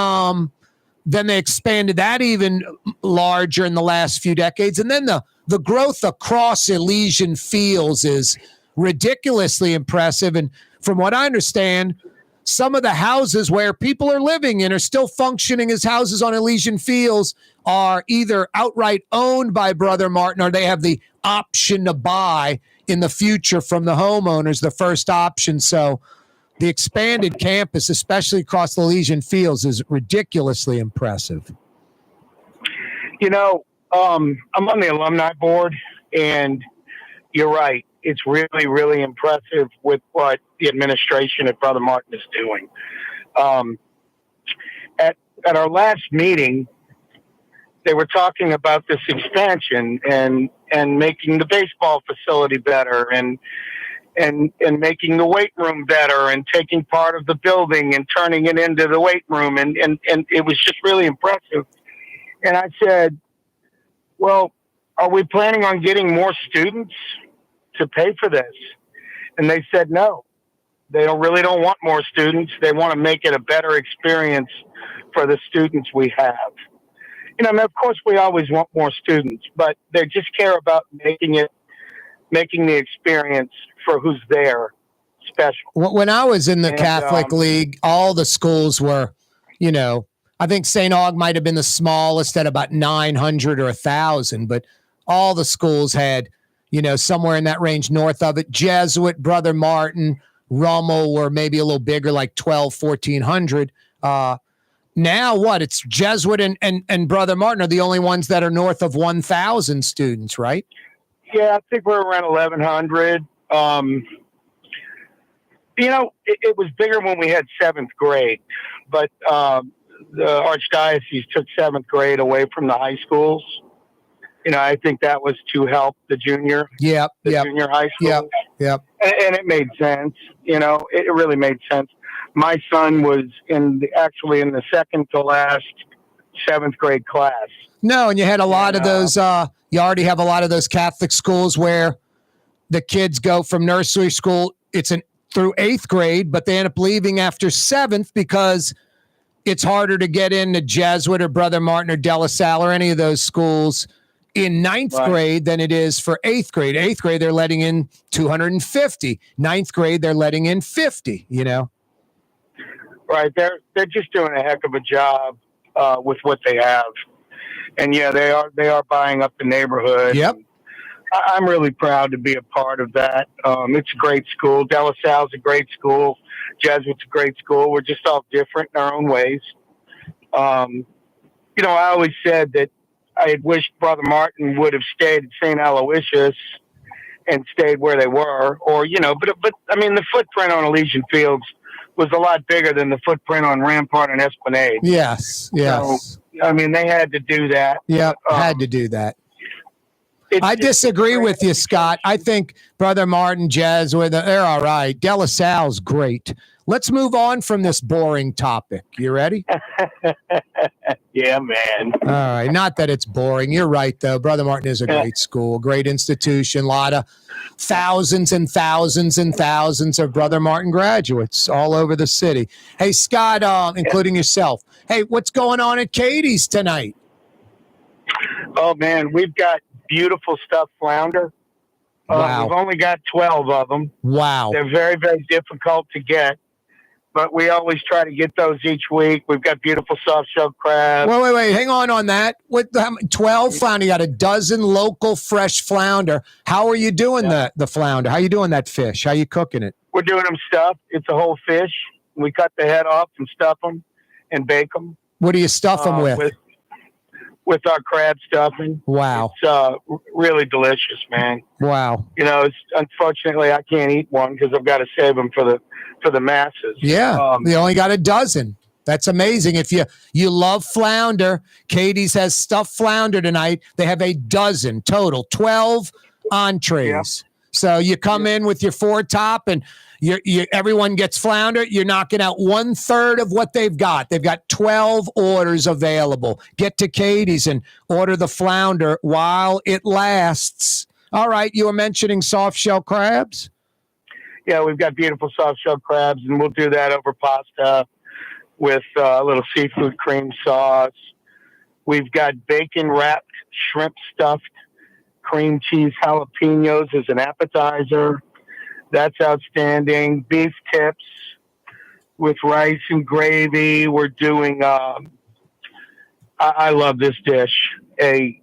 they expanded that even larger in the last few decades. And then the growth across Elysian Fields is ridiculously impressive. And from what I understand, some of the houses where people are living in are still functioning as houses on Elysian Fields are either outright owned by Brother Martin or they have the option to buy in the future from the homeowners, the first option. So the expanded campus, especially across the Elysian Fields, is ridiculously impressive. I'm on the alumni board, and you're right. It's really, really impressive with what the administration at Brother Martin is doing. At our last meeting, they were talking about this expansion and making the baseball facility better and making the weight room better and taking part of the building and turning it into the weight room. And it was just really impressive. And I said, well, are we planning on getting more students to pay for this? And they said no. They don't want more students. They want to make it a better experience for the students we have. Of course we always want more students, but they just care about making the experience for who's there special. When I was in the Catholic League, all the schools were, I think St. Aug might have been the smallest at about 900 or 1,000, but all the schools had, somewhere in that range north of it. Jesuit, Brother Martin, Rummel were maybe a little bigger, like 1,200, 1,400. Now what? It's Jesuit and Brother Martin are the only ones that are north of 1,000 students, right? Yeah, I think we're around 1,100. It was bigger when we had 7th grade, but the Archdiocese took 7th grade away from the high schools. I think that was to help the junior junior high schools. Yep. And it made sense. It really made sense. My son was in the second to last 7th grade class. No, and you had a lot of those. You already have a lot of those Catholic schools where the kids go from nursery school. It's through 8th grade, but they end up leaving after 7th because it's harder to get into Jesuit or Brother Martin or De La Salle or any of those schools in 9th grade than it is for 8th grade. 8th grade, they're letting in 250. 9th grade, they're letting in 50, Right. They're just doing a heck of a job with what they have. And yeah, they are buying up the neighborhood. Yep. I'm really proud to be a part of that. It's a great school. De La Salle's a great school. Jesuit's a great school. We're just all different in our own ways. I always said that I had wished Brother Martin would have stayed at St. Aloysius and stayed where they were, but I mean, the footprint on Elysian Fields was a lot bigger than the footprint on Rampart and Esplanade. Yes. So, I mean, they had to do that. Yep, had to do that. I disagree with you, Scott. I think Brother Martin, Jesuit, they're all right. De La Salle's great. Let's move on from this boring topic. You ready? Yeah, man. All right. Not that it's boring. You're right, though. Brother Martin is a great school, great institution, a lot of thousands and thousands and thousands of Brother Martin graduates all over the city. Hey, Scott, including yourself. Hey, what's going on at Katie's tonight? Oh, man, we've got beautiful stuffed flounder. Wow. We've only got 12 of them. Wow. They're very, very difficult to get, but we always try to get those each week. We've got beautiful soft-shelled crabs. Wait. Hang on that. What? 12 flounder. You got a dozen local fresh flounder. How are you doing the flounder? How are you doing that fish? How are you cooking it? We're doing them stuffed. It's a whole fish. We cut the head off and stuff them and bake them. What do you stuff them with? With our crab stuffing. Wow. It's really delicious, man. Wow. Unfortunately, I can't eat one because I've got to save them for the masses. Yeah. They only got a dozen. That's amazing. If you love flounder, Katie's has stuffed flounder tonight. They have a dozen total, 12 entrees. Yeah. So you come in with your 4 top and everyone gets flounder. You're knocking out 1/3 of what they've got. They've got 12 orders available. Get to Katie's and order the flounder while it lasts. All right. You were mentioning soft shell crabs. Yeah, we've got beautiful soft shell crabs, and we'll do that over pasta with a little seafood cream sauce. We've got bacon wrapped shrimp stuffed cream cheese jalapenos as an appetizer. That's outstanding. Beef tips with rice and gravy. We're doing, I love this dish, a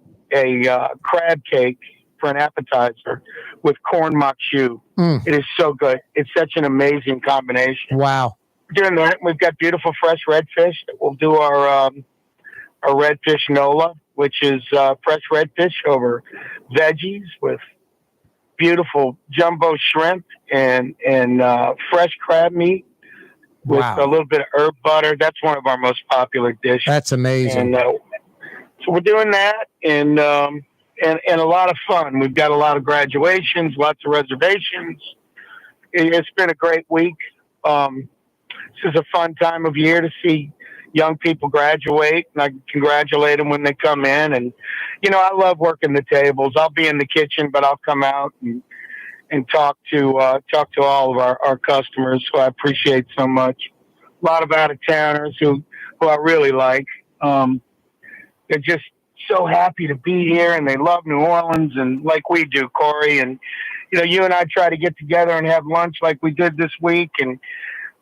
crab cake for an appetizer with corn mac choux. It is so good. It's such an amazing combination. Wow. During that, we've got beautiful fresh redfish. We'll do our redfish nola, which is fresh redfish over veggies with beautiful jumbo shrimp and fresh crab meat with a little bit of herb butter. That's one of our most popular dishes. That's amazing. And so we're doing that and a lot of fun. We've got a lot of graduations, lots of reservations. It's been a great week. This is a fun time of year to see young people graduate, and I congratulate them when they come in. And, I love working the tables. I'll be in the kitchen, but I'll come out and talk to all of our customers who I appreciate so much. A lot of out-of-towners who I really like. They're just so happy to be here, and they love New Orleans, and like we do, Corey. And, you and I try to get together and have lunch like we did this week, and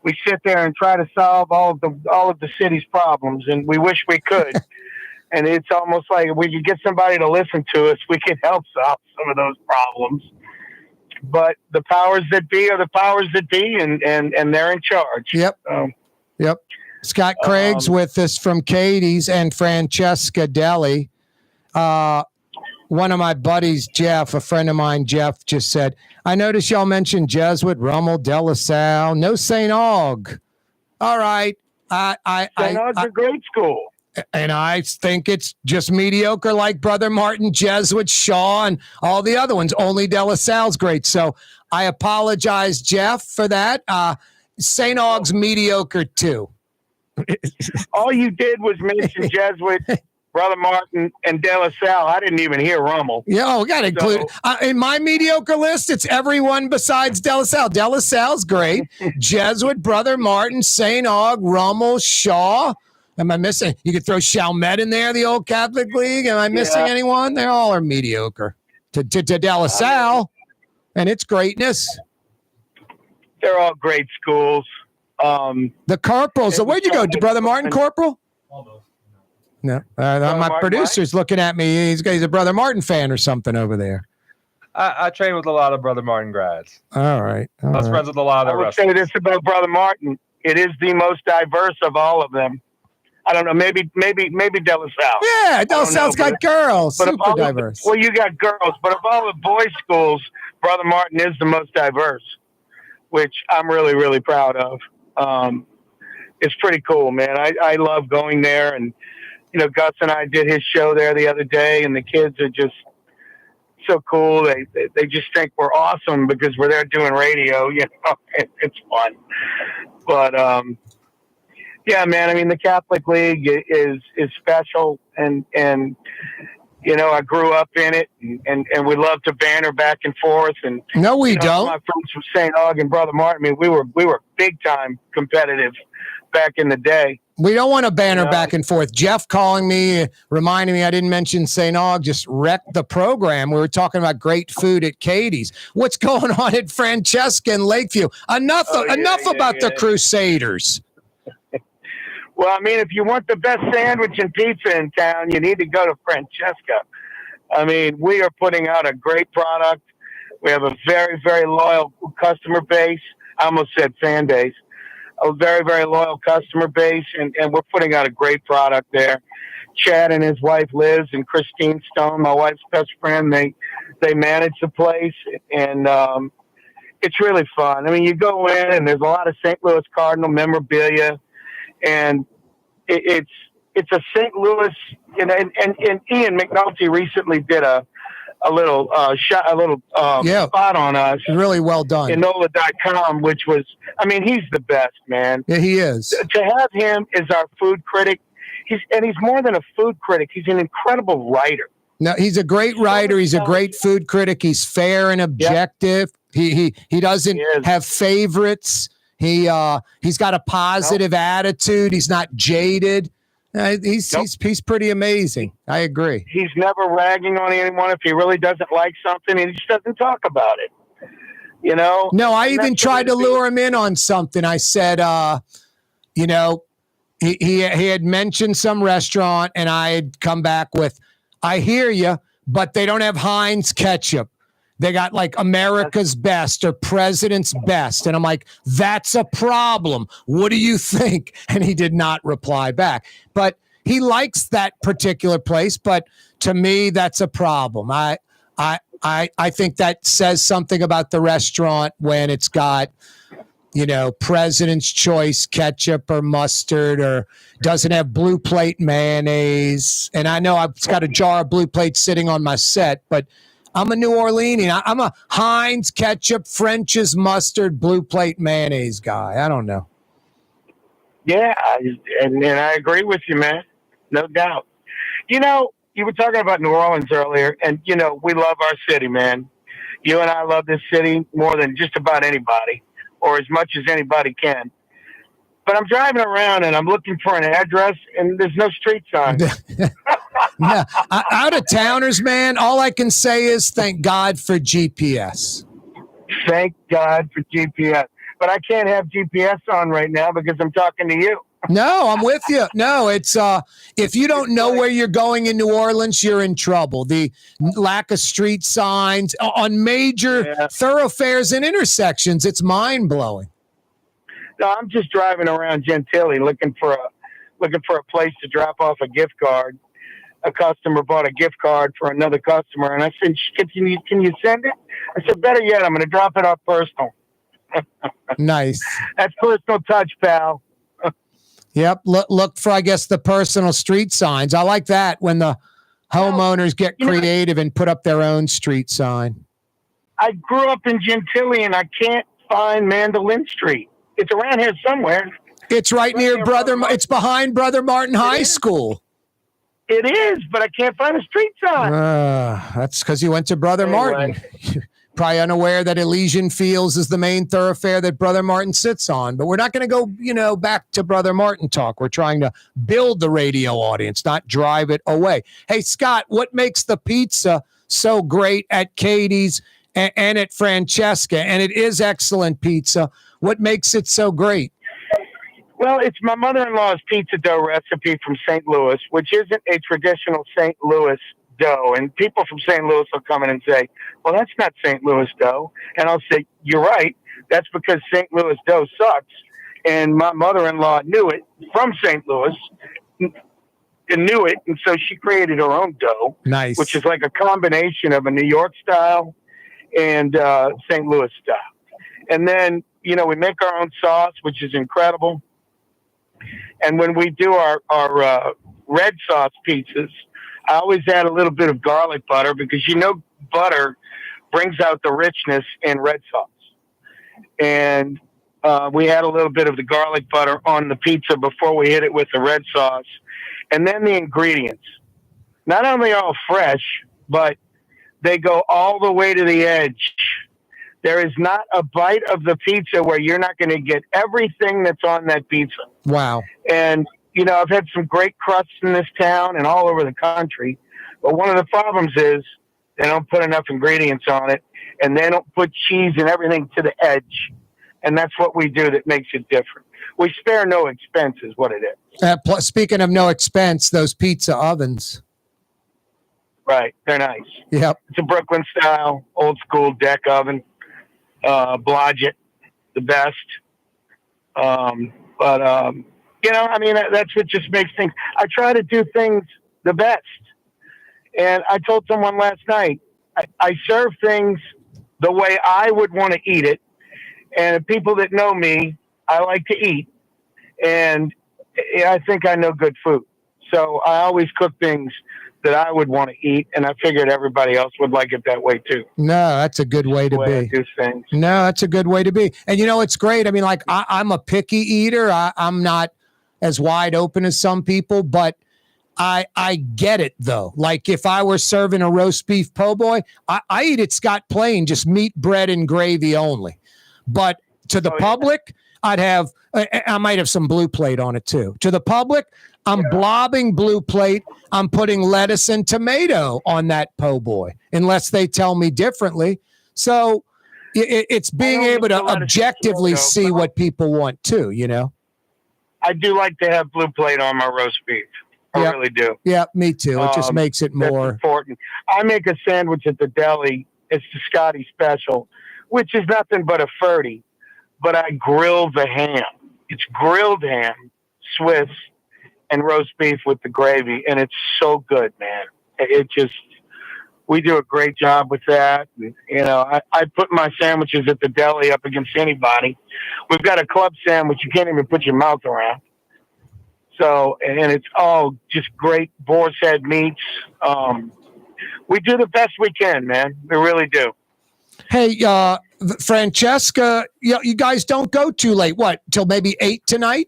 we sit there and try to solve all of the city's problems, and we wish we could. And it's almost like if we could get somebody to listen to us, we could help solve some of those problems. But the powers that be are the powers that be, and they're in charge. Yep. Yep. Scott Craig's with us from Katie's and Francesca Deli. One of my buddies, Jeff, a friend of mine, Jeff, just said, I noticed y'all mentioned Jesuit, Rummel, De La Salle, no St. Aug. All right. St. Aug's a great school. And I think it's just mediocre like Brother Martin, Jesuit, Shaw, and all the other ones. Only De La Salle's great. So I apologize, Jeff, for that. St. Aug's mediocre, too. All you did was mention Jesuit, Brother Martin, and De La Salle. I didn't even hear Rummel. Yeah, we got to include in my mediocre list. It's everyone besides De La Salle. De La Salle's great. Jesuit, Brother Martin, St. Aug, Rummel, Shaw. Am I missing? You could throw Chalmette in there, the old Catholic League. Am I missing anyone? They all are mediocre to De La Salle and its greatness. They're all great schools. The Corporals. So where'd you go? Brother Martin Corporal? No, my producer's looking at me. He's a Brother Martin fan or something over there. I train with a lot of Brother Martin grads. All right. I was friends with a lot I of would wrestlers. say this about Brother Martin. It is the most diverse of all of them. I don't know, maybe De La Salle. Yeah, De La Salle's got girls. But of Super all diverse. Well, you got girls, but of all the boys' schools, Brother Martin is the most diverse, which I'm really, really proud of. It's pretty cool, man. I love going there, and Gus and I did his show there the other day, and the kids are just so cool. They just think we're awesome because we're there doing radio. It's fun. But yeah, man. I mean, the Catholic League is special, and I grew up in it, and we love to banter back and forth. And no, we don't. My friends from St. Aug and Brother Martin. I mean, we were big time competitive back in the day. We don't want to banter back and forth. Jeff calling me, reminding me I didn't mention St. Aug, just wrecked the program. We were talking about great food at Katie's. What's going on at Francesca in Lakeview? Enough about the Crusaders. Well, I mean, if you want the best sandwich and pizza in town, you need to go to Francesca. I mean, we are putting out a great product. We have a very, very loyal customer base. I almost said fan base. A very, very loyal customer base, and we're putting out a great product there. Chad and his wife Liz and Christine Stone, my wife's best friend, they manage the place, and it's really fun. I mean, you go in and there's a lot of St. Louis Cardinal memorabilia, and it's a St. Louis, and Ian McNulty recently did a little spot on us. Really well done. Enola.com, which was, I mean, he's the best, man. Yeah, he is. To have him as our food critic, he's more than a food critic. He's an incredible writer. No, he's a great writer. He's a great food critic. He's fair and objective. Yep. He doesn't have favorites. He's got a positive attitude. He's not jaded. He's pretty amazing. I agree. He's never ragging on anyone. If he really doesn't like something, he just doesn't talk about it. No, I even tried to lure him in on something. I said, he had mentioned some restaurant, and I had come back with, I hear you, but they don't have Heinz ketchup. They got like America's Best or President's Best. And I'm like, that's a problem. What do you think? And he did not reply back. But he likes that particular place. But to me, that's a problem. I think that says something about the restaurant when it's got, President's Choice ketchup or mustard, or doesn't have Blue Plate mayonnaise. And I know I've got a jar of Blue Plate sitting on my set, but I'm a New Orleanian. I'm a Heinz ketchup, French's mustard, Blue Plate mayonnaise guy. I don't know. Yeah, and I agree with you, man. No doubt. You were talking about New Orleans earlier, and, we love our city, man. You and I love this city more than just about anybody, or as much as anybody can. But I'm driving around, and I'm looking for an address, and there's no street sign. Yeah, out of towners, man, all I can say is thank God for GPS. Thank God for GPS. But I can't have GPS on right now because I'm talking to you. No, I'm with you. No, it's if you don't know where you're going in New Orleans, you're in trouble. The lack of street signs on major thoroughfares and intersections, it's mind-blowing. No, I'm just driving around Gentilly looking for a place to drop off a gift card. A customer bought a gift card for another customer, and I said, can you send it? I said, better yet, I'm going to drop it off personal. Nice. That's personal touch, pal. Yep. Look for, I guess, the personal street signs. I like that when the homeowners get creative and put up their own street sign. I grew up in Gentilly, and I can't find Mandolin Street. It's around here somewhere. It's right near it's behind Brother Martin High School. It is, but I can't find a street sign. That's because you went to Brother Martin. Probably unaware that Elysian Fields is the main thoroughfare that Brother Martin sits on. But we're not going to go, back to Brother Martin talk. We're trying to build the radio audience, not drive it away. Hey, Scott, what makes the pizza so great at Katie's and at Francesca? And it is excellent pizza. What makes it so great? Well, it's my mother-in-law's pizza dough recipe from St. Louis, which isn't a traditional St. Louis dough. And people from St. Louis will come in and say, well, that's not St. Louis dough. And I'll say, you're right. That's because St. Louis dough sucks. And my mother-in-law knew it from St. Louis and knew it. And so she created her own dough. Nice. Which is like a combination of a New York style and St. Louis style. And then, we make our own sauce, which is incredible. And when we do our red sauce pizzas, I always add a little bit of garlic butter because butter brings out the richness in red sauce. And we add a little bit of the garlic butter on the pizza before we hit it with the red sauce. And then the ingredients. Not only all fresh, but they go all the way to the edge. There is not a bite of the pizza where you're not going to get everything that's on that pizza. Wow. And, I've had some great crusts in this town and all over the country. But one of the problems is they don't put enough ingredients on it, and they don't put cheese and everything to the edge. And that's what we do that makes it different. We spare no expense is what it is. Plus, speaking of no expense, those pizza ovens. Right. They're nice. Yep. It's a Brooklyn style, old school deck oven. Blodgett, the best. That's what just makes things. I try to do things the best. And I told someone last night, I serve things the way I would want to eat it. And people that know me, I like to eat. And I think I know good food. So I always cook things that I would want to eat, and I figured everybody else would like it that way too. No, that's a good way to be. I do things. No, that's a good way to be. And it's great. I mean, like I'm a picky eater. I'm not as wide open as some people, but I get it though. Like if I were serving a roast beef po' boy, I eat it Scott plain, just meat, bread, and gravy only. But to the public, I might have some blue plate on it too. To the public, I'm blobbing blue plate. I'm putting lettuce and tomato on that po' boy, unless they tell me differently. So it's being able to objectively see what people want too, I do like to have blue plate on my roast beef. I really do. Yeah, me too. It just makes it more important. I make a sandwich at the deli. It's the Scotty special, which is nothing but a 30, but I grill the ham. It's grilled ham, Swiss, and roast beef with the gravy, and it's so good, man. We do a great job with that. And, I put my sandwiches at the deli up against anybody. We've got a club sandwich you can't even put your mouth around. So, and it's all just great boar's head meats. We do the best we can, man. We really do. Hey, Francesca, you guys don't go too late. What, till maybe 8 tonight?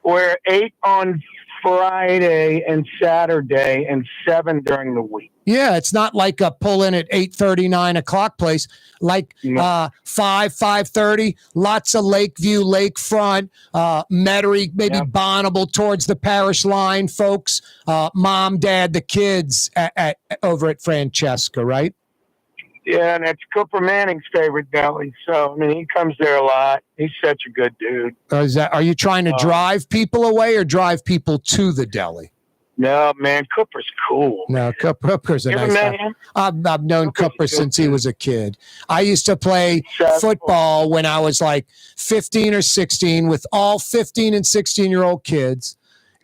We're 8 on Friday and Saturday and 7 during the week. Yeah, it's not like a pull in at 8:30, 9 o'clock place. Like 5:30, lots of Lakeview, Lakefront, Metairie, maybe Bonneville towards the parish line, folks. Mom, dad, the kids over at Francesca, right? Yeah, and it's Cooper Manning's favorite deli. So, he comes there a lot. He's such a good dude. Are you trying to drive people away or drive people to the deli? No, man, Cooper's cool. No, Cooper's a nice guy. I've known Cooper since he was a kid. I used to play football when I was like 15 or 16 with all 15 and 16-year-old kids.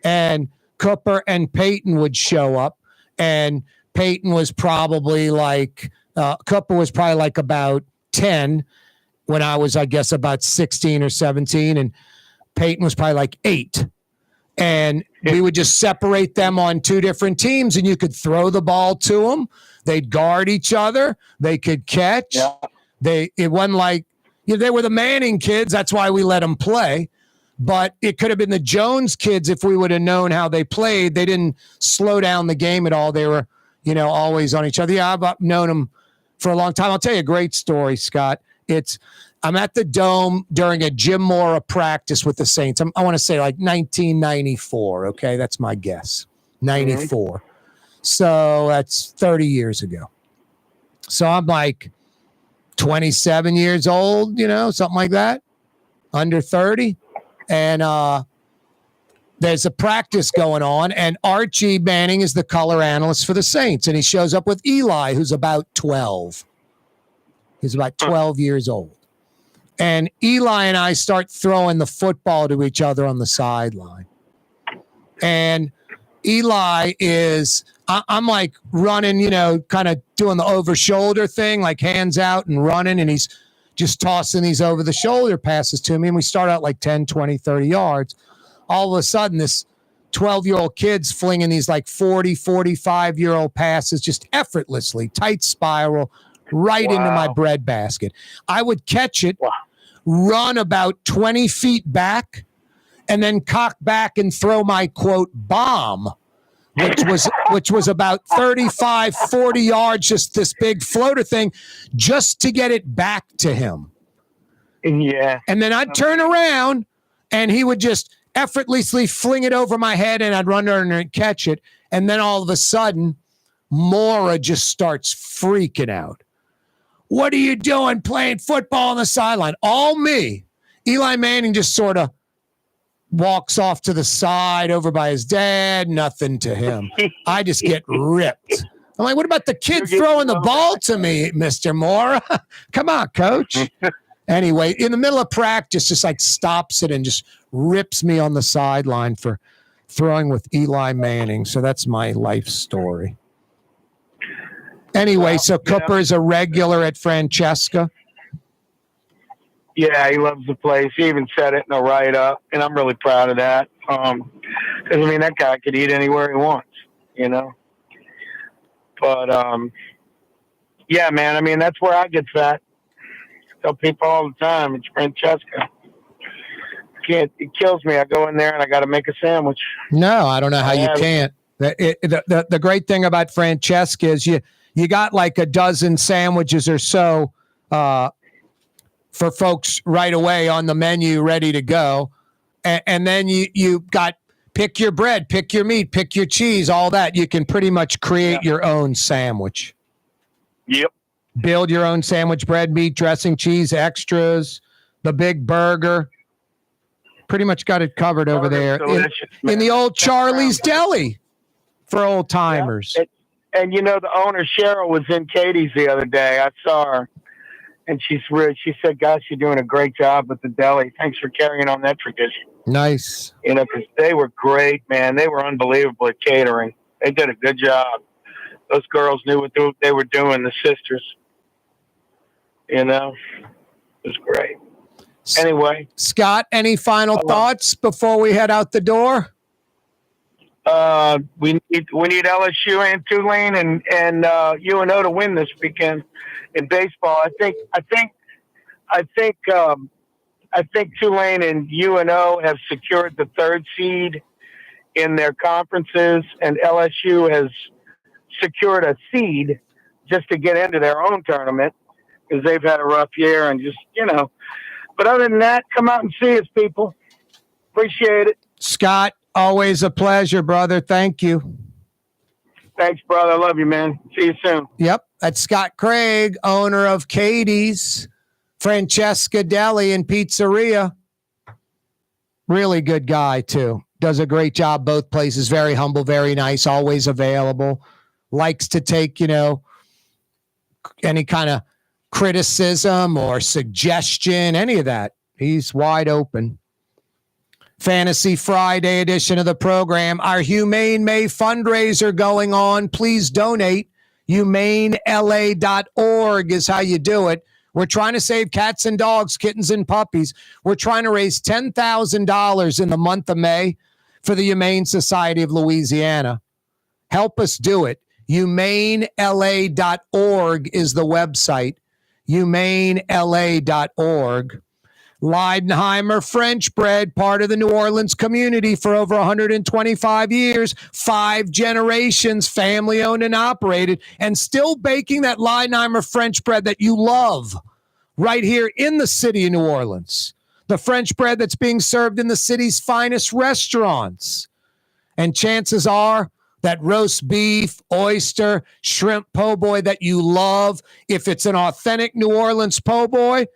And Cooper and Peyton would show up. And Peyton was probably like... Cooper was probably like about 10 when I was, I guess, about 16 or 17. And Peyton was probably like 8. And we would just separate them on 2 different teams, and you could throw the ball to them. They'd guard each other. They could catch. Yeah. It wasn't like they were the Manning kids. That's why we let them play. But it could have been the Jones kids if we would have known how they played. They didn't slow down the game at all. They were, always on each other. Yeah, I've known them for a long time. I'll tell you a great story, Scott. I'm at the Dome during a Jim Mora practice with the Saints. I want to say like 1994. Okay, that's my guess. 94. Mm-hmm. So that's 30 years ago. So I'm like 27 years old, something like that, under 30. And there's a practice going on, and Archie Manning is the color analyst for the Saints, and he shows up with Eli, who's about 12. He's about 12 years old. And Eli and I start throwing the football to each other on the sideline. And Eli is, I'm like running, kind of doing the over shoulder thing, like hands out and running. And he's just tossing these over the shoulder passes to me. And we start out like 10, 20, 30 yards. All of a sudden, this 12-year-old kid's flinging these like 40, 45-year-old passes just effortlessly, tight spiral, right into my breadbasket. I would catch it, run about 20 feet back, and then cock back and throw my, quote, bomb, which was about 35, 40 yards, just this big floater thing, just to get it back to him. Yeah. And then I'd turn around, and he would just effortlessly fling it over my head, and I'd run under and catch it. And then all of a sudden, Mora just starts freaking out. What are you doing playing football on the sideline? All me. Eli Manning just sort of walks off to the side over by his dad. Nothing to him. I just get ripped. I'm like, what about the kid throwing the ball to me, Mr. Mora? Come on, coach. Anyway, in the middle of practice, just like stops it and just rips me on the sideline for throwing with Eli Manning. So that's my life story. Anyway, so Cooper is a regular at Francesca. Yeah, he loves the place. He even said it in a write-up, and I'm really proud of that. Because, that guy could eat anywhere he wants, But, yeah, man, that's where I get fat. I tell people all the time, it's Francesca. It kills me. I go in there, and I got to make a sandwich. No, I don't know how you can't. The great thing about Francesca is you got like a dozen sandwiches or so for folks right away on the menu ready to go. And then you got pick your bread, pick your meat, pick your cheese, all that. You can pretty much create your own sandwich. Yep. Build your own sandwich, bread, meat, dressing, cheese, extras, the big burger. Pretty much got it covered over there in the old Charlie's Deli for old timers. Yeah. And the owner, Cheryl, was in Katie's the other day. I saw her, and she said, "Gosh, you're doing a great job with the deli. Thanks for carrying on that tradition." Nice. Because they were great, man. They were unbelievable at catering. They did a good job. Those girls knew what they were doing, the sisters. It was great. Anyway. Scott, any final thoughts before we head out the door? We need LSU and Tulane and UNO to win this weekend in baseball. I think Tulane and UNO have secured the third seed in their conferences, and LSU has secured a seed just to get into their own tournament because they've had a rough year and just But other than that, come out and see us, people. Appreciate it. Scott, always a pleasure, brother. Thank you. Thanks, brother. I love you, man. See you soon. Yep. That's Scott Craig, owner of Katie's, Francesca Deli and Pizzeria. Really good guy, too. Does a great job both places. Very humble, very nice, always available. Likes to take, any kind of criticism or suggestion, any of that. He's wide open. Fantasy Friday edition of the program. Our Humane May fundraiser going on. Please donate. HumaneLA.org is how you do it. We're trying to save cats and dogs, kittens and puppies. We're trying to raise $10,000 in the month of May for the Humane Society of Louisiana. Help us do it. HumaneLA.org is the website. HumaneLA.org. Leidenheimer French bread, part of the New Orleans community for over 125 years, 5 generations, family owned and operated, and still baking that Leidenheimer French bread that you love right here in the city of New Orleans. The French bread that's being served in the city's finest restaurants. And chances are that roast beef, oyster, shrimp po' boy that you love, if it's an authentic New Orleans po' boy,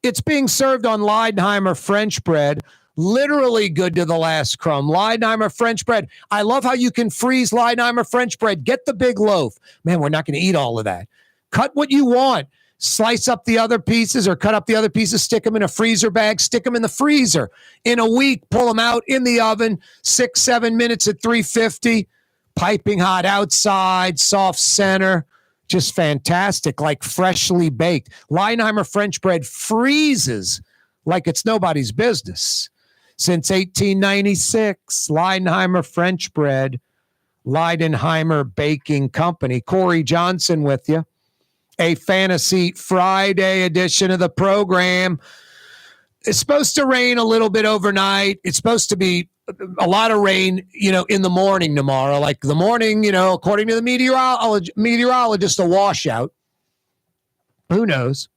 it's being served on Leidenheimer French bread. Literally good to the last crumb. Leidenheimer French bread. I love how you can freeze Leidenheimer French bread. Get the big loaf. Man, we're not going to eat all of that. Cut what you want. Slice up the other pieces or cut up the other pieces, stick them in a freezer bag, stick them in the freezer. In a week, pull them out in the oven, 6-7 minutes at 350, piping hot outside, soft center. Just fantastic, like freshly baked. Leidenheimer French bread freezes like it's nobody's business. Since 1896, Leidenheimer French bread, Leidenheimer Baking Company. Corey Johnson with you. A Fantasy Friday edition of the program. It's supposed to rain a little bit overnight. It's supposed to be a lot of rain, in the morning tomorrow. Like the morning, according to the meteorologist, a washout. Who knows?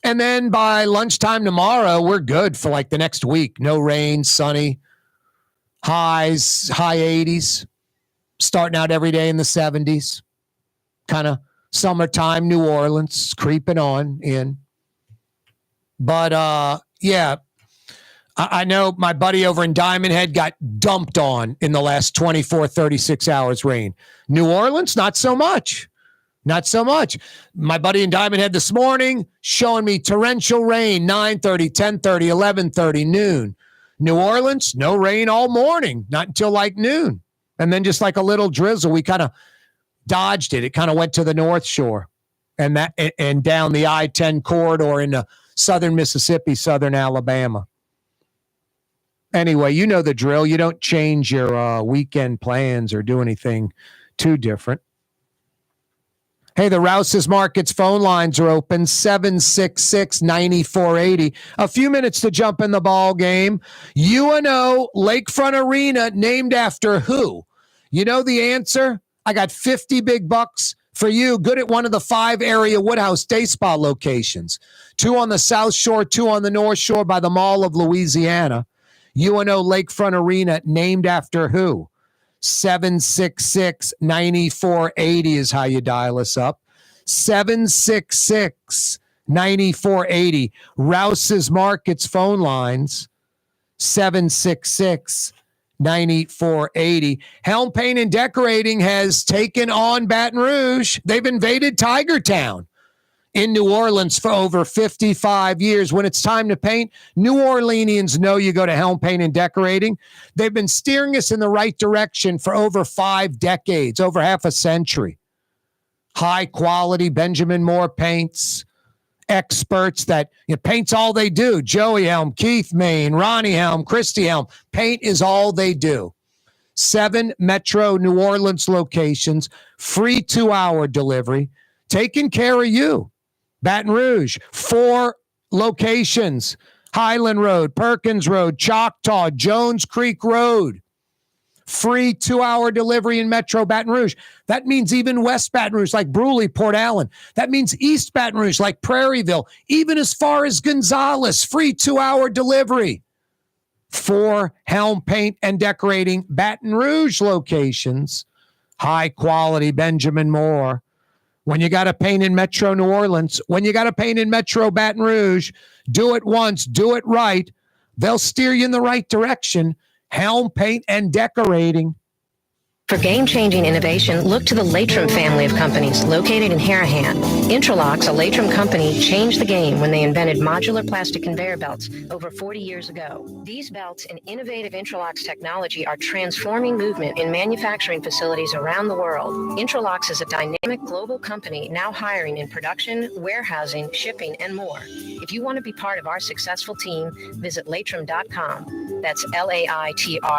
And then by lunchtime tomorrow, we're good for like the next week. No rain, sunny, highs, high 80s, starting out every day in the 70s. Kind of summertime New Orleans creeping on in. But, yeah, I know my buddy over in Diamond Head got dumped on in the last 24, 36 hours rain. New Orleans, not so much. Not so much. My buddy in Diamond Head this morning showing me torrential rain, 9:30, 10:30, 11:30, noon. New Orleans, no rain all morning, not until like noon. And then just like a little drizzle, we kind of dodged it. It kind of went to the North Shore and down the I-10 corridor into southern Mississippi, southern Alabama. Anyway, you know the drill. You don't change your weekend plans or do anything too different. Hey, the Rouse's Markets phone lines are open, 766-9480. A few minutes to jump in the ball game. UNO Lakefront Arena named after who? You know the answer? I got 50 big bucks for you. Good at one of the 5 area Woodhouse Day Spa locations. 2 on the South Shore, 2 on the North Shore by the Mall of Louisiana. UNO Lakefront Arena named after who? 766-9480 is how you dial us up. 766-9480. Rouse's Markets phone lines, 766-9480. Helm Paint and Decorating has taken on Baton Rouge. They've invaded Tiger Town in New Orleans for over 55 years. When it's time to paint, New Orleanians know you go to Helm Paint and Decorating. They've been steering us in the right direction for over 5 decades, over half a century. High quality Benjamin Moore paints, experts that paint's all they do. Joey Helm, Keith Main, Ronnie Helm, Christy Helm. Paint is all they do. 7 Metro New Orleans locations, free 2-hour delivery, taking care of you. Baton Rouge, 4 locations, Highland Road, Perkins Road, Choctaw, Jones Creek Road. Free 2-hour delivery in Metro Baton Rouge. That means even West Baton Rouge, like Bruley, Port Allen. That means East Baton Rouge, like Prairieville. Even as far as Gonzales, free 2-hour delivery. 4 Helm Paint and Decorating Baton Rouge locations. High quality Benjamin Moore. When you got to paint in Metro New Orleans, when you got to paint in Metro Baton Rouge, do it once, do it right. They'll steer you in the right direction. Helm Paint and Decorating. For game-changing innovation, look to the Latrim family of companies located in Harahan. Interlocks, a Latrim company, changed the game when they invented modular plastic conveyor belts over 40 years ago. These belts and innovative Interlocks technology are transforming movement in manufacturing facilities around the world. Interlocks is a dynamic global company now hiring in production, warehousing, shipping, and more. If you want to be part of our successful team, visit Latrim.com. That's LAITRAM.com.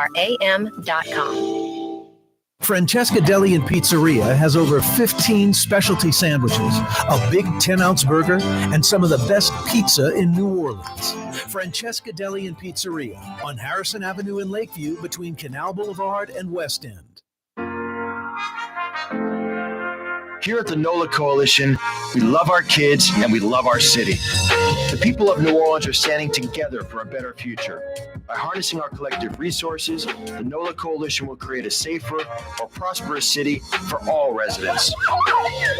Francesca Deli and Pizzeria has over 15 specialty sandwiches, a big 10-ounce burger, and some of the best pizza in New Orleans. Francesca Deli and Pizzeria on Harrison Avenue in Lakeview between Canal Boulevard and West End. Here at the NOLA Coalition, we love our kids and we love our city. The people of New Orleans are standing together for a better future. By harnessing our collective resources, the NOLA Coalition will create a safer, more prosperous city for all residents.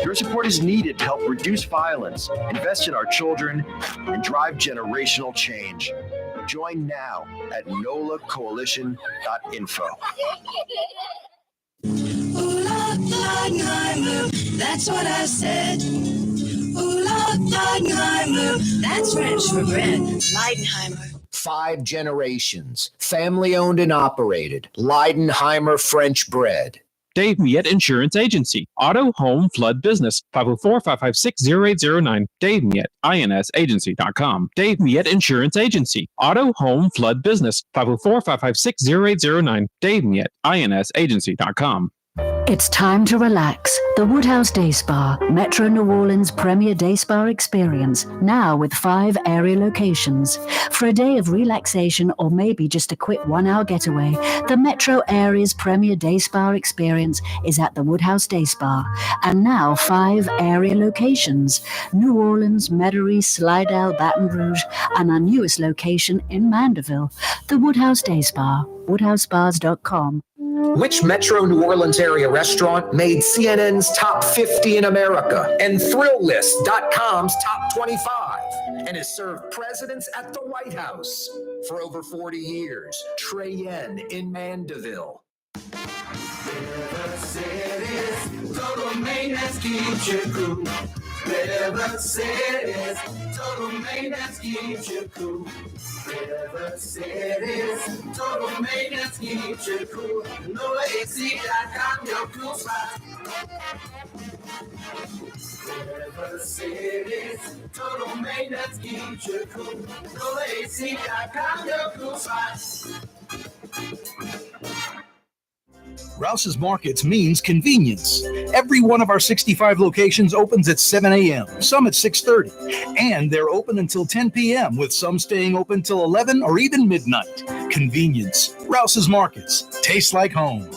Your support is needed to help reduce violence, invest in our children, and drive generational change. Join now at nolacoalition.info. Ooh, Leidenheimer, that's what I said. Ooh, Leidenheimer, that's French for bread. Leidenheimer. 5 generations, family owned and operated. Leidenheimer French bread. Dave Miette Insurance Agency. Auto, home, flood business. 504-556-0809. Dave Miette, INSagency.com. Dave Miette Insurance Agency. Auto, home, flood business. 504-556-0809. Dave Miette, INSagency.com. It's time to relax. The Woodhouse Day Spa, Metro New Orleans' premier day spa experience, now with 5 area locations. For a day of relaxation or maybe just a quick 1-hour getaway, the Metro area's premier day spa experience is at the Woodhouse Day Spa. And now 5 area locations: New Orleans, Metairie, Slidell, Baton Rouge, and our newest location in Mandeville, the Woodhouse Day Spa, woodhousespas.com. Which Metro New Orleans area restaurant made CNN's top 50 in America and ThrillList.com's top 25 and has served presidents at the White House for over 40 years? Trey Yen in Mandeville. River City's total maintenance keeps you cool. River City's total maintenance keeps you cool. River City's total maintenance keeps you cool. NoAC.com, your cool spot. River City's total maintenance keeps you cool. NoAC.com, your cool spot. Rouse's Markets means convenience. Every one of our 65 locations opens at 7 a.m., some at 6:30, and they're open until 10 p.m., with some staying open till 11 or even midnight. Convenience. Rouse's Markets. Tastes like home.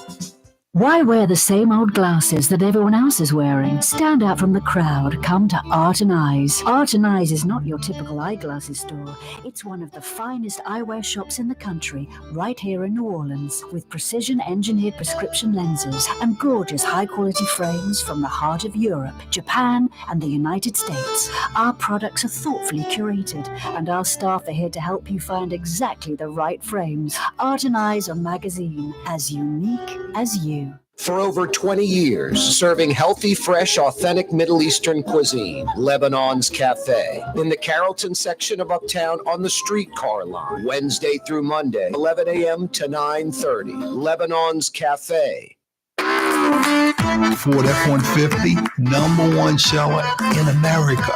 Why wear the same old glasses that everyone else is wearing? Stand out from the crowd. Come to Art and Eyes. Art and Eyes is not your typical eyeglasses store. It's one of the finest eyewear shops in the country, right here in New Orleans, with precision-engineered prescription lenses and gorgeous high-quality frames from the heart of Europe, Japan, and the United States. Our products are thoughtfully curated, and our staff are here to help you find exactly the right frames. Art and Eyes, a magazine as unique as you. For over 20 years, serving healthy, fresh, authentic Middle Eastern cuisine, Lebanon's Cafe. In the Carrollton section of Uptown on the streetcar line, Wednesday through Monday, 11 a.m. to 9:30. Lebanon's Cafe. Ford F-150, #1 seller in America.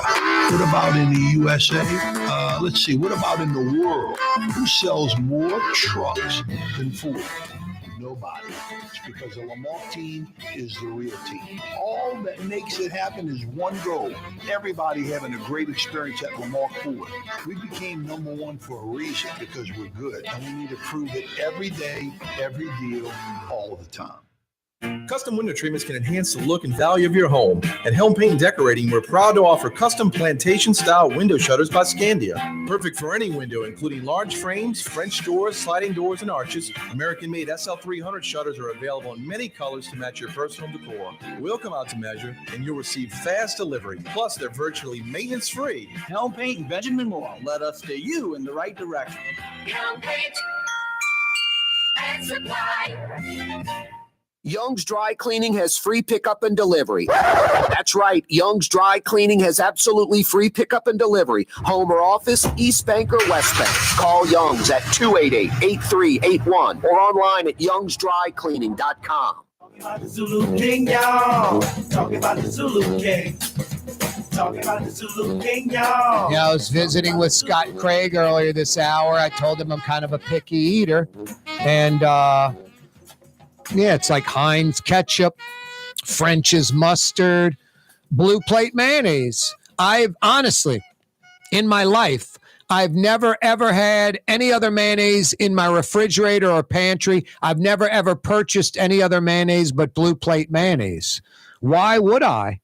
What about in the USA? Let's see, what about in the world? Who sells more trucks than Ford? Nobody. It's because the Lamar team is the real team. All that makes it happen is one goal. Everybody having a great experience at Lamar Ford. We became #1 for a reason, because we're good. And we need to prove it every day, every deal, all the time. Custom window treatments can enhance the look and value of your home. At Helm Paint and Decorating, we're proud to offer custom plantation-style window shutters by Scandia. Perfect for any window, including large frames, French doors, sliding doors, and arches. American-made SL300 shutters are available in many colors to match your personal decor. We'll come out to measure, and you'll receive fast delivery. Plus, they're virtually maintenance-free. Helm Paint and Benjamin Moore. Let us steer you in the right direction. Helm Paint and Supply. Young's Dry Cleaning has free pickup and delivery. That's right. Young's Dry Cleaning has absolutely free pickup and delivery. Home or office, East Bank or West Bank. Call Young's at 288-8381 or online at youngsdrycleaning.com. Talking about the Zulu King, y'all. Talking about the Zulu King. Talking about the Zulu King, y'all. Yeah, I was visiting with Scott Craig earlier this hour. I told him I'm kind of a picky eater. And, yeah, it's like Heinz ketchup, French's mustard, Blue Plate mayonnaise. I've honestly, in my life, I've never, ever had any other mayonnaise in my refrigerator or pantry. I've never, ever purchased any other mayonnaise but Blue Plate mayonnaise. Why would I?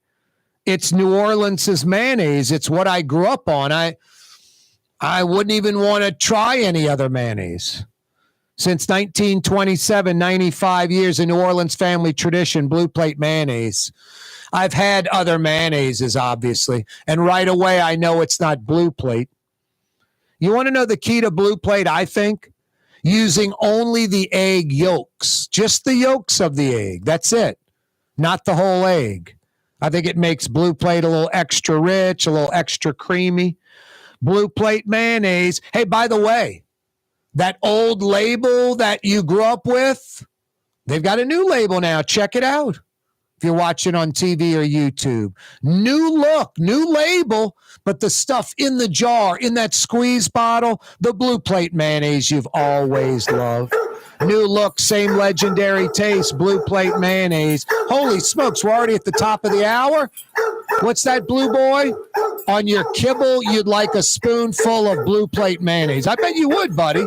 It's New Orleans' mayonnaise. It's what I grew up on. I wouldn't even want to try any other mayonnaise. Since 1927, 95 years in New Orleans family tradition, Blue Plate mayonnaise. I've had other mayonnaises, obviously, and right away I know it's not Blue Plate. You want to know the key to Blue Plate, I think? Using only the egg yolks, just the yolks of the egg. That's it, not the whole egg. I think it makes Blue Plate a little extra rich, a little extra creamy. Blue Plate mayonnaise. Hey, by the way, that old label that you grew up with, they've got a new label now. Check it out. If you're watching on TV or YouTube, new look, new label, but the stuff in the jar, in that squeeze bottle, the Blue Plate mayonnaise you've always loved. New look, same legendary taste, Blue Plate mayonnaise. Holy smokes, we're already at the top of the hour. What's that, Blue Boy? On your kibble, you'd like a spoonful of Blue Plate mayonnaise. I bet you would, buddy.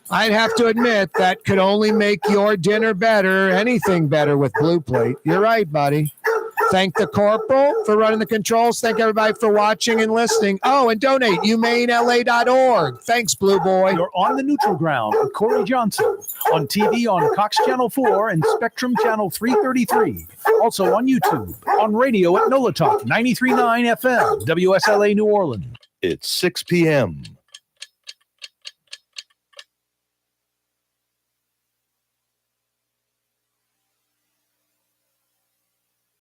I'd have to admit that could only make your dinner better, anything better with Blue Plate. You're right, buddy. Thank the corporal for running the controls. Thank everybody for watching and listening. Oh, and donate, humanela.org. Thanks, Blue Boy. You're on the neutral ground with Corey Johnson on TV on Cox Channel 4 and Spectrum Channel 333. Also on YouTube, on radio at NOLA Talk 93.9 FM, WSLA New Orleans. It's 6 p.m.